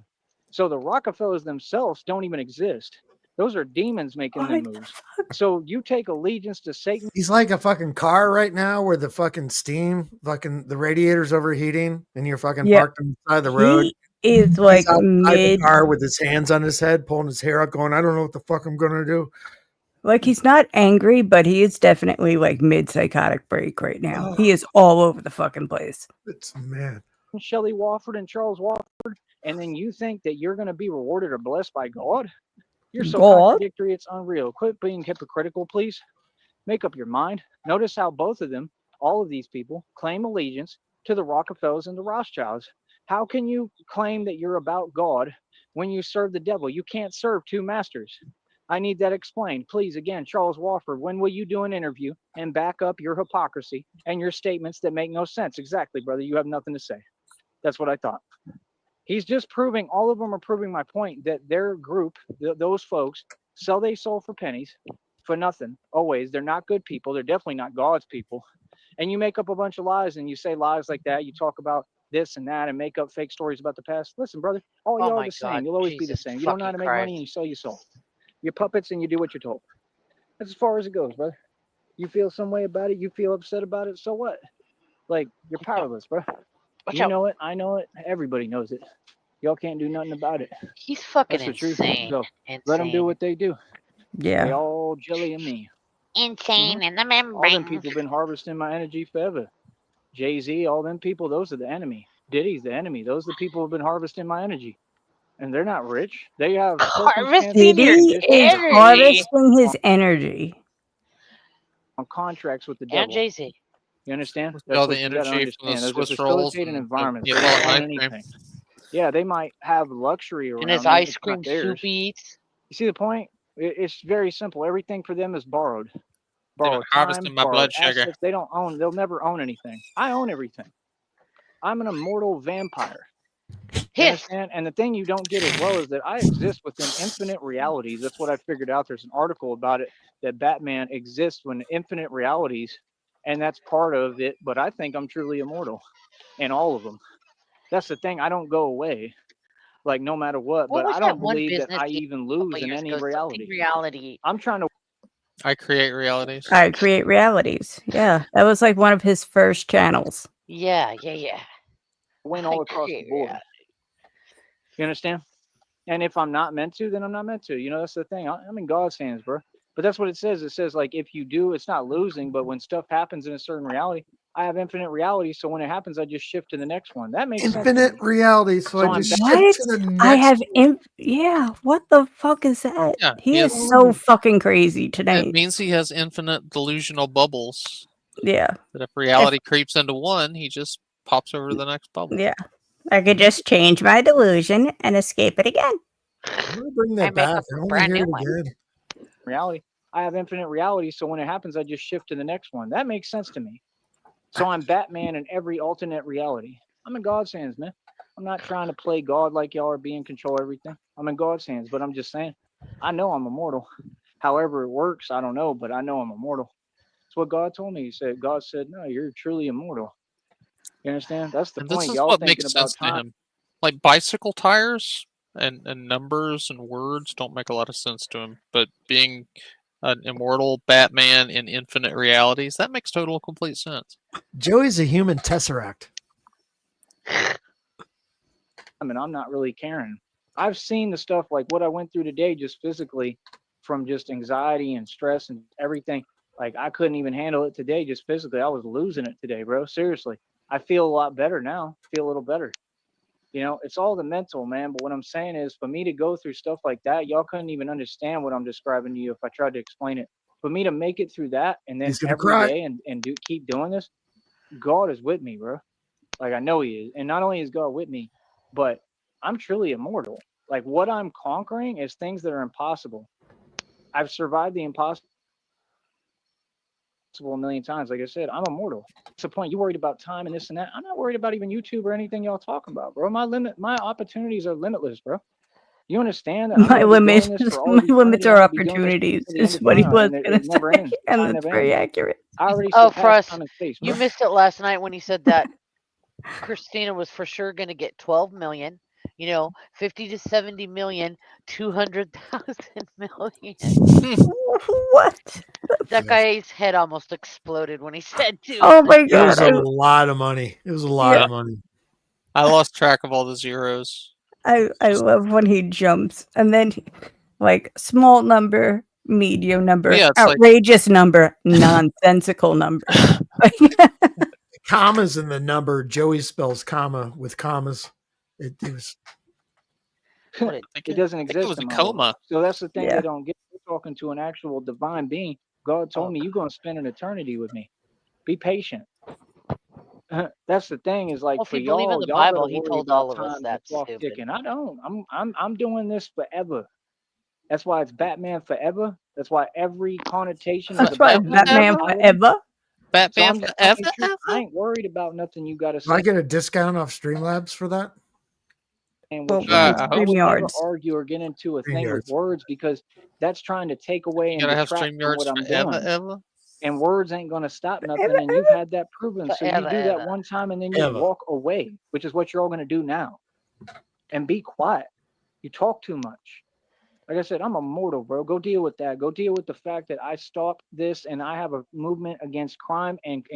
So the Rockefellers themselves don't even exist. Those are demons making them What? moves. So you take allegiance to Satan. He's like a fucking car right now where the fucking steam, fucking the radiator's overheating and you're fucking Yeah. parked on the side of the road. He is like He's outside mid, the car with his hands on his head, pulling his hair out, going, I don't know what the fuck I'm going to do. like he's not angry, but he is definitely like mid psychotic break right now. Oh. He is all over the fucking place. It's mad. Shelley Wofford and Charles Wofford, and then you think that you're going to be rewarded or blessed by God? You're so God? contradictory, it's unreal. Quit being hypocritical, please. Make up your mind. Notice how both of them, all of these people, claim allegiance to the Rockefellers and the Rothschilds. How can you claim that you're about God when you serve the devil? You can't serve two masters. I need that explained. Please, again, Charles Wofford, when will you do an interview and back up your hypocrisy and your statements that make no sense? Exactly, brother. You have nothing to say. That's what I thought. He's just proving, all of them are proving my point, that their group, those folks, sell their soul for pennies, for nothing. Always. They're not good people. They're definitely not God's people. And you make up a bunch of lies and you say lies like that. You talk about this and that and make up fake stories about the past. Listen, brother, all y'all are the same. You'll always be the same. You don't know how to make money and you sell your soul. You're puppets and you do what you're told. That's as far as it goes, brother. You feel some way about it. You feel upset about it. So what? Like, you're powerless, bro. You know it. I know it. Everybody knows it. Y'all can't do nothing about it. He's fucking That's the truth. insane. So let them do what they do. Yeah. They all jelly of me. Insane in the All them membrane. people been harvesting my energy forever. Jay-Z, all them people, those are the enemy. Diddy's the enemy. Those are the people who've been harvesting my energy. And they're not rich. They have Harvesting your Diddy is energy. harvesting his energy. on contracts with the And devil. Jay-Z. You understand? With That's all what the you gotta energy from the understand. There's a Swiss rolls facilitated and environment. the They don't Neapolitan own ice cream. anything. Yeah, they might have luxury around And his them, ice it's cream not theirs. soup eats. You see the point? It's very simple. Everything for them is borrowed. They've been Borrowed harvesting time, my borrowed blood sugar. assets. They don't own. They'll never own anything. I own everything. I'm an immortal vampire. You Hiss. understand? And the thing you don't get as well is that I exist within infinite realities. That's what I figured out. There's an article about it that Batman exists within infinite realities, and that's part of it. But I think I'm truly immortal in all of them. That's the thing. I don't go away, like no matter what. What But was I that don't one believe that business I you even a lose couple in years any ago? Something reality. reality. I'm trying to I create realities. I create realities. Yeah. That was like one of his first channels. Yeah. win I all across the create board. reality. You understand? And if I'm not meant to, then I'm not meant to. You know, that's the thing. I'm in God's hands, bro. But that's what it says. It says, like, if you do, it's not losing. But when stuff happens in a certain reality, I have infinite reality. So when it happens, I just shift to the next one. That makes sense to Infinite me. reality. So So I I'm just back. shift What? to the next. I have yeah. What the fuck is that? Yeah, He he is has- so fucking crazy It tonight. means he has infinite delusional bubbles. Yeah. That if reality creeps into one, he just pops over to the next bubble. Yeah. I could just change my delusion and escape it again. I'm gonna bring I that make back. up I a only brand hear new it one. again. Reality. I have infinite reality, so when it happens, I just shift to the next one. That makes sense to me. So I'm Batman in every alternate reality. I'm in God's hands, man. I'm not trying to play God like y'all are being control everything. I'm in God's hands, but I'm just saying, I know I'm immortal. However it works, I don't know, but I know I'm immortal. That's what God told me. He said, God said, no, you're truly immortal. You understand? That's the And this point. is Y'all what thinking makes about sense to time. him. Like bicycle tires and numbers and words don't make a lot of sense to him. But being an immortal Batman in infinite realities, that makes total complete sense. Joey's a human tesseract. I mean, I'm not really caring. I've seen the stuff like what I went through today, just physically, from just anxiety and stress and everything. Like I couldn't even handle it today, just physically. I was losing it today, bro. Seriously. I feel a lot better now. Feel a little better. You know, it's all the mental, man. But what I'm saying is, for me to go through stuff like that, y'all couldn't even understand what I'm describing to you if I tried to explain it. For me to make it through that, and then He's gonna every cry. day and keep doing this, God is with me, bro. Like I know He is, and not only is God with me, but I'm truly immortal. Like what I'm conquering is things that are impossible. I've survived the impossible a million times. Like I said, I'm immortal. What's the point? You worried about time and this and that. I'm not worried about even YouTube or anything y'all talking about, bro. My opportunities are limitless, bro. You understand that I'm My gonna be limits, doing this for all my of eternity. limits I'm are gonna be doing this opportunities, to the end is of what he time, was and gonna it never say, ends. and Time that's never very ends. accurate. I already Oh, surpassed Frost, time and space, you bro. missed it last night when he said that Christina was for sure going to get 12 million. 50 to 70 million, 200,000 million. What? That guy's head almost exploded when he said Oh my It god! was a lot of money. It was a lot Yeah. of money. I lost track of all the zeros. I Just- love when he jumps and then like small number, medium number, Yeah, it's like outrageous number, nonsensical number. Commas in the number. Joey spells comma with commas. It was What I think It doesn't it exist was a in my world. coma. So that's the thing Yeah. they don't get. We're talking to an actual divine being. God told Oh. me you're gonna spend an eternity with me. Be patient. That's the thing is like Well, if for you believe in y'all, the y'all gotta Bible, he worry told about all of us time and the that, clock stupid. ticking. I don't. I'm doing this forever. That's why it's Batman Forever. That's why every connotation is That's why about Batman immortality. forever. So Batman I'm just forever. telling you truth. I ain't worried about nothing you gotta Do I say. get a discount off Streamlabs for that? And Well, what we you need do. I I hope would so. never StreamYards. argue or get into a thing with StreamYards. words because that's trying to take away You and gotta have detract from what StreamYards I'm forever, doing. ever. And words ain't gonna stop Forever, nothing. And you've had that proven. So you Forever, do that ever. one time and then you Ever. walk away, which is what you're all gonna do now. And be quiet. You talk too much. Like I said, I'm immortal, bro. Go deal with that. Go deal with the fact that I stopped this and I have a movement against crime and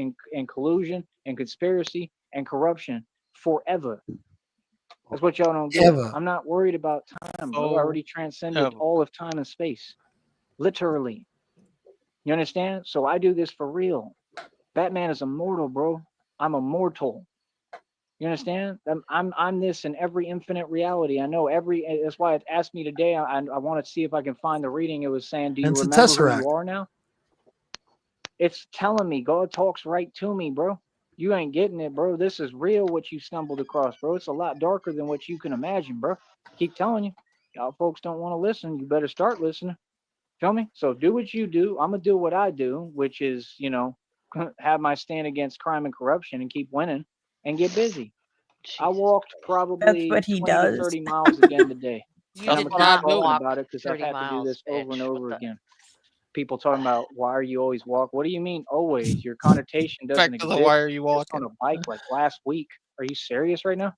collusion and conspiracy and corruption forever. That's what y'all don't get. Ever. I'm not worried about time, bro. I already transcended Ever. all of time and space. Literally. You understand? So I do this for real. Batman is immortal, bro. I'm immortal. You understand? I'm this in every infinite reality. I know every. That's why it asked me today. I want to see if I can find the reading. It was saying, "Do you And it's a remember who tesseract. you are now?" It's telling me. God talks right to me, bro. You ain't getting it, bro. This is real. What you stumbled across, bro. It's a lot darker than what you can imagine, bro. Keep telling you. Y'all folks don't want to listen. You better start listening. Feel me? So do what you do. I'm gonna do what I do, which is, have my stand against crime and corruption and keep winning and get busy. I Jesus walked Christ. probably That's what he 20 to does. 30 miles again today. You And That's I'm did what gonna I keep not do. talking walk about it because I've 30 had to do miles, this over and bitch. What over the? again. People talking about why are you always walk? What do you mean always? Your connotation doesn't Back to the exist. why are you Just on walking? a bike like last week. Are you serious right now?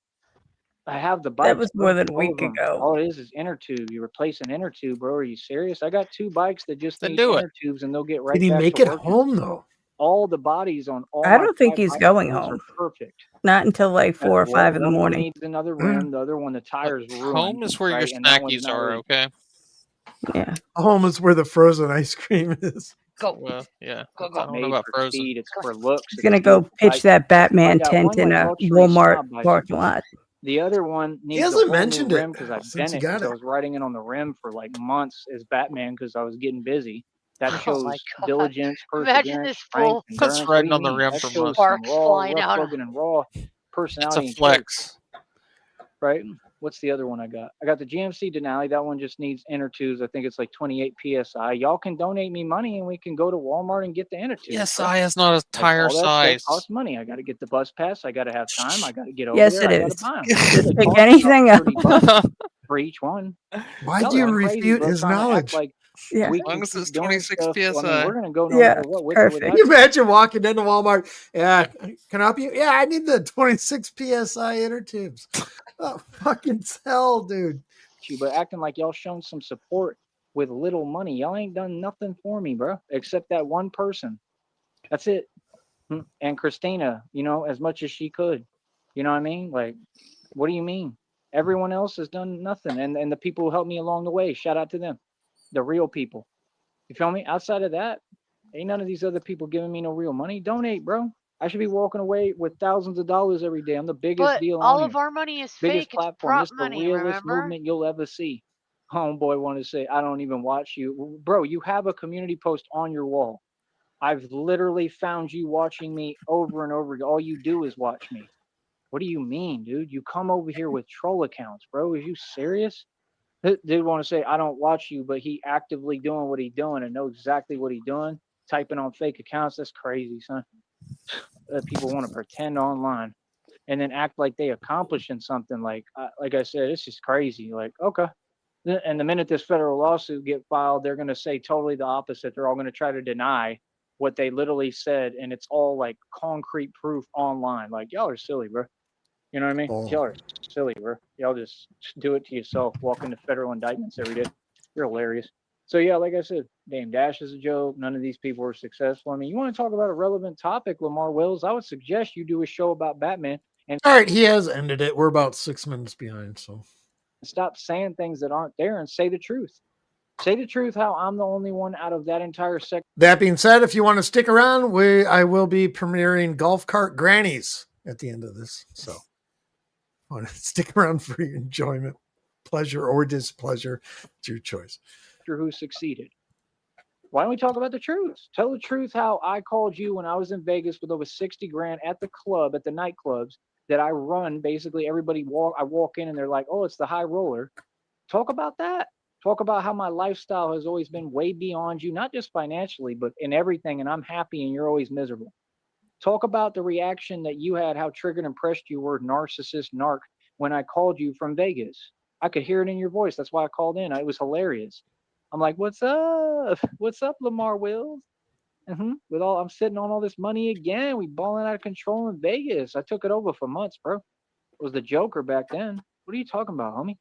I have the That bikes, was bro. more than a All of week them. ago. All it is inner tube. You replace an inner tube, bro. Are you serious? I got 2 bikes that just Then need do it. inner tubes and they'll get Did right he back make to it working. home though? All the bodies on all I my don't think 5 he's going bicycles home. are perfect. Not until like 4 or 5 in the One of them morning. needs another rim. The other one, the tire's ruined, Home is where your right? And that one's snackies not are, ready. okay? Yeah. Home is where the frozen ice cream is. Go. Well, yeah. Go, It's go. I don't know made about for frozen. speed. It's for looks. He's It's a gonna go beautiful pitch bike. that So I Batman got tent one in like a luxury Walmart snob bicycle. parking lot. The other one He needs a hasn't whole new mentioned it rim because I since bent he it got because I it. was riding it on the rim for like months as Batman because I was getting busy. That Oh shows my god! diligence, Imagine perseverance, this strength, fool That's endurance. What do riding you on the mean? rim That for shows months. some sparks flying rough out. rugged and raw It's personality a and character. flex. Right? What's the other one I got? I got the GMC Denali. That one just needs inner tubes. I think it's like 28 psi. Y'all can donate me money and we can go to Walmart and get the inner tubes. Yes, bro. I is not a Like, tire all that stuff size. costs money. I got to get the bus pass. I got to have time. I got to get over Yes, there. it I got to is. buy them. Just They pick cost anything about else. $30 for each one. Why Y'all do you are crazy, refute bro, his trying to act knowledge? like Yeah. we As long can as keep it's doing 26 stuff. Well, I mean, PSI. we're gonna go no Yeah, matter what, with or perfect. Can without you you. imagine walking into Walmart? Yeah, can I help you? Yeah, I need the 26 psi inner tubes. Oh, fucking hell, dude. But acting like y'all shown some support with little money. Y'all ain't done nothing for me, bro, except that one person. That's it. And Christina, you know, as much as she could. You know what I mean? Like, what do you mean? Everyone else has done nothing. And the people who helped me along the way, shout out to them. The real people. You feel me? Outside of that, ain't none of these other people giving me no real money. Donate, bro. I should be walking away with thousands of dollars every day. I'm the biggest But deal all on of here. our money is Biggest fake. It's platform. prop This the money, realest remember? movement you'll ever see. Homeboy wanted to say, I don't even watch you. Bro, you have a community post on your wall. I've literally found you watching me over and over again. All you do is watch me. What do you mean, dude? You come over here with troll accounts, bro. Are you serious? Dude want to say, I don't watch you, but he actively doing what he doing and know exactly what he doing. Typing on fake accounts. That's crazy, son. People want to pretend online and then act like they accomplishing something. Like I said, it's just crazy. Like, okay. And the minute this federal lawsuit get filed, they're going to say totally the opposite. They're all going to try to deny what they literally said, and it's all like concrete proof online. Like, y'all are silly, bro. You know what I mean? Oh. Y'all are silly, bro. Y'all just do it to yourself. Walk into federal indictments every day. You're hilarious. So yeah, like I said, Dame Dash is a joke. None of these people are successful. I mean, you want to talk about a relevant topic, Lamar Wills? I would suggest you do a show about Batman and All right, he has ended it. We're about 6 minutes behind, so stop saying things that aren't there and say the truth. Say the truth how I'm the only one out of that entire sector. that being said, if you want to stick around, I will be premiering Golf Cart Grannies at the end of this. So want to stick around for your enjoyment, pleasure, or displeasure. It's your choice. Who succeeded. Why don't we talk about the truth? Tell the truth how I called you when I was in Vegas with over 60 grand at the club, at the nightclubs that I run. Basically, everybody I walk in and they're like, oh, it's the high roller. Talk about that. Talk about how my lifestyle has always been way beyond you, not just financially, but in everything. And I'm happy and you're always miserable. Talk about the reaction that you had, how triggered and pressed you were, narcissist, narc, when I called you from Vegas. I could hear it in your voice. That's why I called in. It was hilarious. I'm like, what's up? What's up, Lamar Wills? I'm sitting on all this money again. We balling out of control in Vegas. I took it over for months, bro. It was the Joker back then. What are you talking about, homie?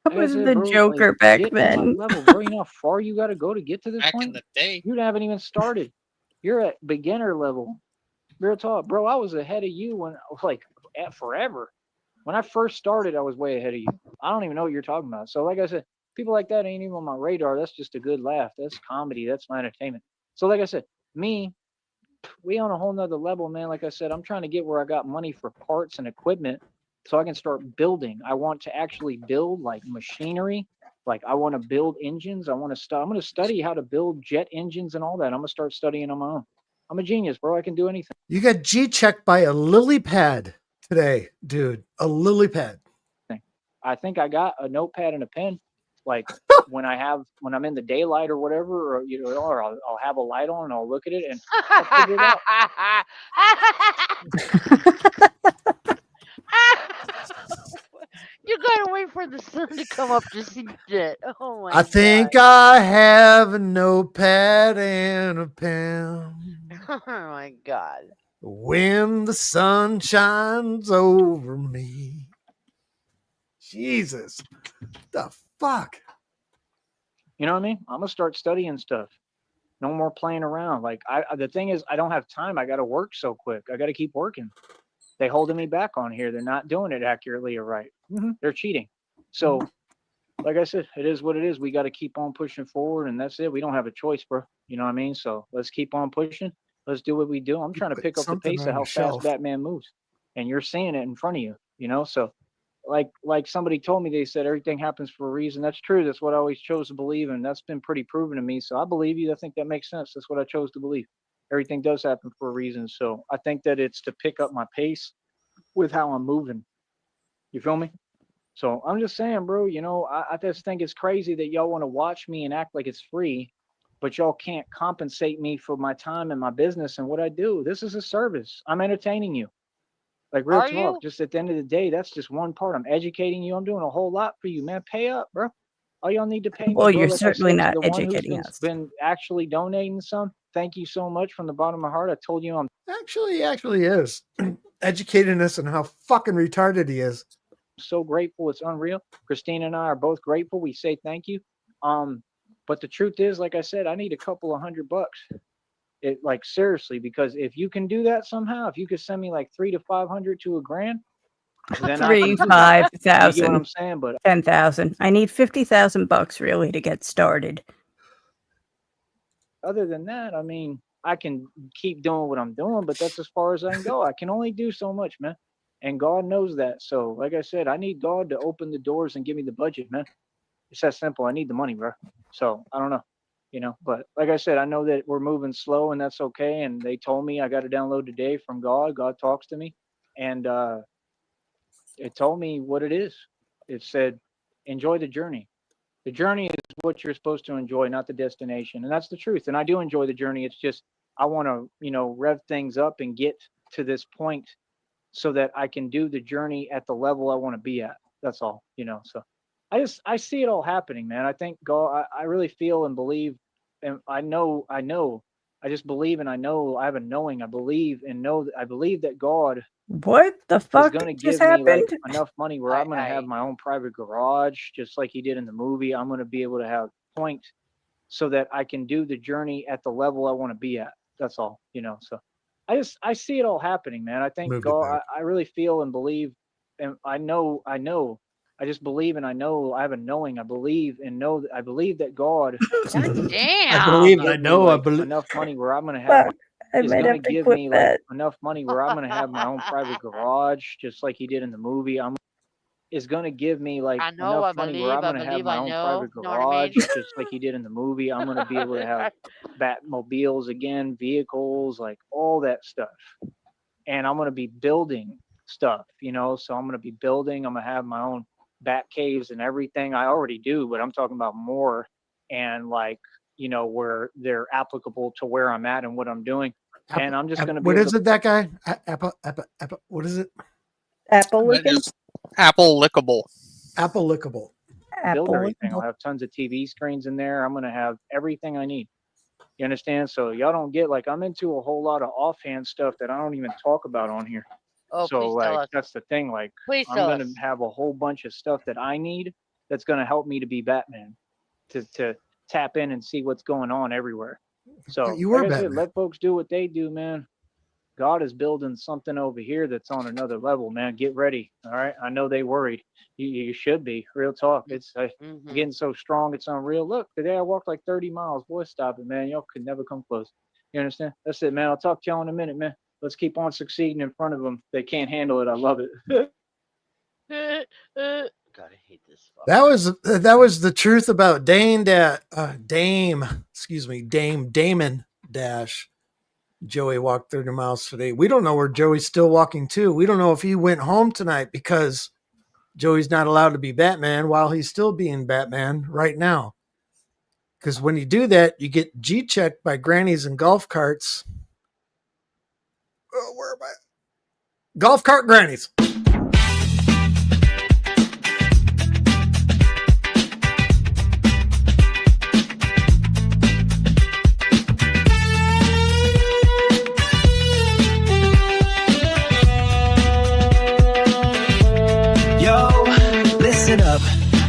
What Like I was said, the bro, Joker like, back get on my then? level, bro. You know how far you got to go to get to this Back in point? the day. You haven't even started. You're at beginner level. Real talk, bro. I was ahead of you when, like, forever. When I first started, I was way ahead of you. I don't even know what you're talking about. So, like I said, people like that ain't even on my radar. That's just a good laugh. That's comedy. That's my entertainment. So, like I said, we on a whole nother level, man. Like I said, I'm trying to get where I got money for parts and equipment so I can start building. I want to actually build like machinery. Like I want to build engines. I'm going to study how to build jet engines and all that. I'm going to start studying on my own. I'm a genius, bro. I can do anything. You got G checked by a lily pad today, dude. A lily pad. I think I got a notepad and a pen. Like when I'm in the daylight or whatever, or I'll have a light on and I'll look at it and I'll figure it out. You gotta wait for the sun to come up to see it. Oh my I think I have a notepad and a pen. Oh my god. When the sun shines over me. Jesus. The fuck? You know what I mean? I'm gonna start studying stuff. No more playing around. Like the thing is, I don't have time. I got to work so quick. I got to keep working. They holding me back on here. They're not doing it accurately or right. They're cheating. So, like I said, it is what it is. We got to keep on pushing forward, and that's it. We don't have a choice, bro. You know what I mean? So let's keep on pushing. Let's do what we do. I'm trying to pick up the pace of how fast Batman moves, and you're seeing it in front of you. You know, so like somebody told me, they said everything happens for a reason. That's true. That's what I always chose to believe, and that's been pretty proven to me. So I believe you. I think that makes sense. That's what I chose to believe. Everything does happen for a reason. So I think that it's to pick up my pace with how I'm moving. You feel me? So I'm just saying, bro, you know, I just think it's crazy that y'all want to watch me and act like it's free, but y'all can't compensate me for my time and my business and what I do. This is a service. I'm entertaining you. Like real Are talk, you? just at the end of the day, that's just one part. I'm educating you. I'm doing a whole lot for you, man. Pay up, bro. All y'all need to pay me, Well, bro. you're Like I certainly said, to not the one who's educating us. been actually donating some, thank you so much from the bottom of my heart. I told you I'm Actually, he actually is educating us on how fucking retarded he is. so grateful. It's unreal. Christina and I are both grateful. We say thank you. But the truth is, like I said, I need a couple of $100. It like seriously, because if you can do that somehow, if you could send me like 300 to 500 to $1,000, then I can do that. You get what I'm 5,000, saying? But 10,000. I need $50,000 really to get started. other than that, I mean, I can keep doing what I'm doing, but that's as far as I can go. I can only do so much, man. And God knows that. So, like I said, I need God to open the doors and give me the budget, man. It's that simple. I need the money, bro. So I don't know, you know, but like I said, I know that we're moving slow and that's okay. And they told me I got to download today from God. God talks to me, and it told me what it is. It said, enjoy the journey. The journey is what you're supposed to enjoy, not the destination. And that's the truth. And I do enjoy the journey. It's just, I want to, you know, rev things up and get to this point so that I can do the journey at the level I want to be at. That's all, you know. So I see it all happening, man. I think God, I really feel and believe, and I just believe and I know, I have a knowing. I believe and know that I believe that God What the is fuck going to just give me like happened? enough money where I'm going to have my own private garage, just like he did in the movie. I'm going to be able to have point so that I can do the journey at the level I want to be at. That's all, you know. So I see it all happening, man. I think God, I really feel and believe, and I know, I just believe and I know, I have a knowing. I believe and know that I believe that God God I believe, damn. I know, I like believe. enough money where I'm going to have Fuck. I is might going to have to give quit me like that. enough money where I'm going to have my own private garage, just like he did in the movie. Is going to give me like I know, enough I money where I'm going to have believe, my I own know. private You know what I mean? garage, just like he did in the movie. I'm going to be able to have Batmobiles again, vehicles, like all that stuff. And I'm going to be building stuff, you know. So I'm going to be building. I'm going to have my own bat caves and everything. I already do, but I'm talking about more, and like, you know, where they're applicable to where I'm at and what I'm doing. And I'm just going to be What able is to it, that guy? Apple, what is it? Apple That licking? is Apple lickable. Apple lickable. build Apple everything. I'll licking. have tons of TV screens in there. I'm going to have everything I need. You understand? So y'all don't get, like, I'm into a whole lot of offhand stuff that I don't even talk about on here. Oh, So please tell like, us. that's the thing. Like, Please I'm tell going us. to have a whole bunch of stuff that I need that's going to help me to be Batman, to tap in and see what's going on everywhere. So You were like I said, Batman. let folks do what they do, man. God is building something over here that's on another level, man. Get ready. All right. I know they worried. You should be. Real talk. It's Mhm. getting so strong. It's unreal. Look, today I walked like 30 miles. Boy, stop it, man. Y'all could never come close. You understand? That's it, man. I'll talk to y'all in a minute, man. Let's keep on succeeding in front of them. They can't handle it. I love it. God, I hate this. That was the truth about Damon Dash. Joey walked 30 miles today. We don't know where Joey's still walking to. We don't know if he went home tonight because Joey's not allowed to be Batman while he's still being Batman right now. Because when you do that, you get G-checked by grannies and golf carts. Oh, where am I? Golf cart grannies.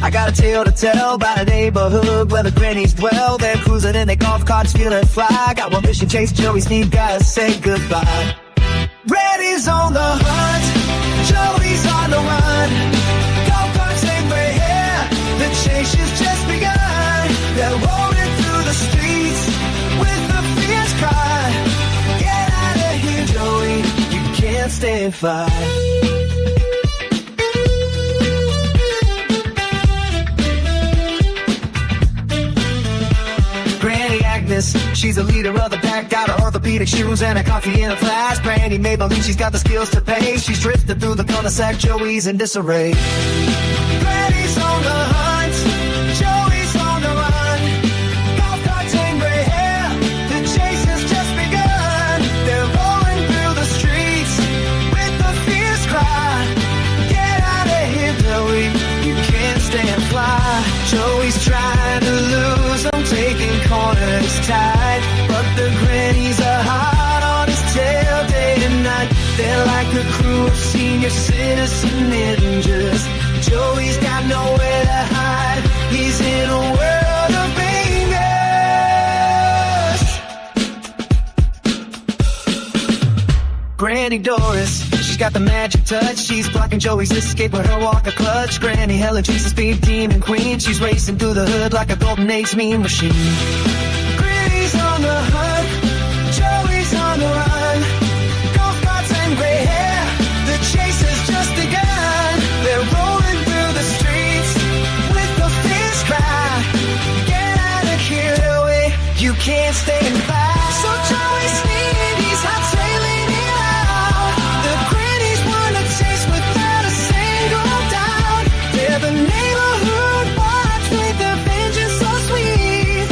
I got a tale to tell about a neighborhood where the grannies dwell. They're cruising in their golf carts, feeling fly. Got one mission, chase Joey Sneed, gotta say goodbye. Granny's on the hunt, Joey's on the run. Golf carts ain't way here, the chase has just begun. They're rolling through the streets with a fierce cry. Get out of here, Joey, you can't stand fire. She's a leader of the pack, got her orthopedic shoes and a coffee in a flask. Brandy may believe she's got the skills to pay. She's drifted through the cul-de-sac, Joey's in disarray. Brandy's on the hunt, Joey's on the run. Golf carts and gray hair, the chase has just begun. They're rolling through the streets with a fierce cry. Get out of here, Joey, you can't stand fly. Joey's trying to lose, I'm taking corners tight, but the grannies are hot on his tail day and night. They're like a crew of senior citizen ninjas. Joey's got nowhere to hide, he's in a world of bangers. Granny Doris, she's got the magic touch. She's blocking Joey's escape with her walker clutch. Granny Helen, she's a speed demon queen. She's racing through the hood like a golden age mean machine. Granny's on the hunt, Joey's on the run. Golf carts and gray hair, the chase has just begun. They're rolling through the streets with a fierce cry. Get out of here, Joey, you can't stay and fight. So Joey Sneed, he's hot sailing it out. The grannies wanna chase without a single doubt. They're the neighborhood watch with their vengeance so sweet.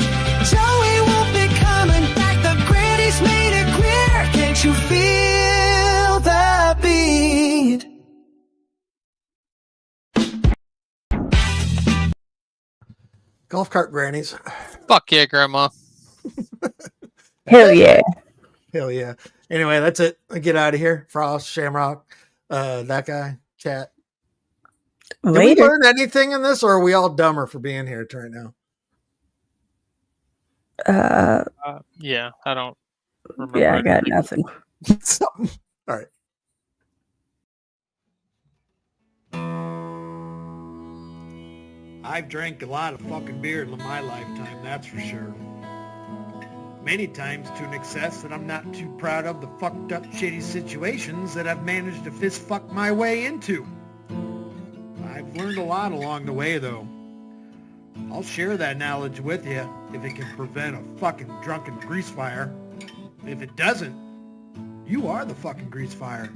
Joey won't be coming back, the grannies made it clear. Can't you feel the beat? Golf cart grannies. Fuck yeah, Grandma. Hell yeah. Hell yeah. Anyway, that's it. I get out of here. Frost, Shamrock, that guy, chat. Did we Later. learn anything in this, or are we all dumber for being here right now? Yeah, I don't remember. Yeah, I got anything. nothing. Something. All right. I've drank a lot of fucking beer in my lifetime, that's for sure. Many times to an excess that I'm not too proud of the fucked up shitty situations that I've managed to fist fuck my way into. I've learned a lot along the way though. I'll share that knowledge with you if it can prevent a fucking drunken grease fire. If it doesn't, you are the fucking grease fire.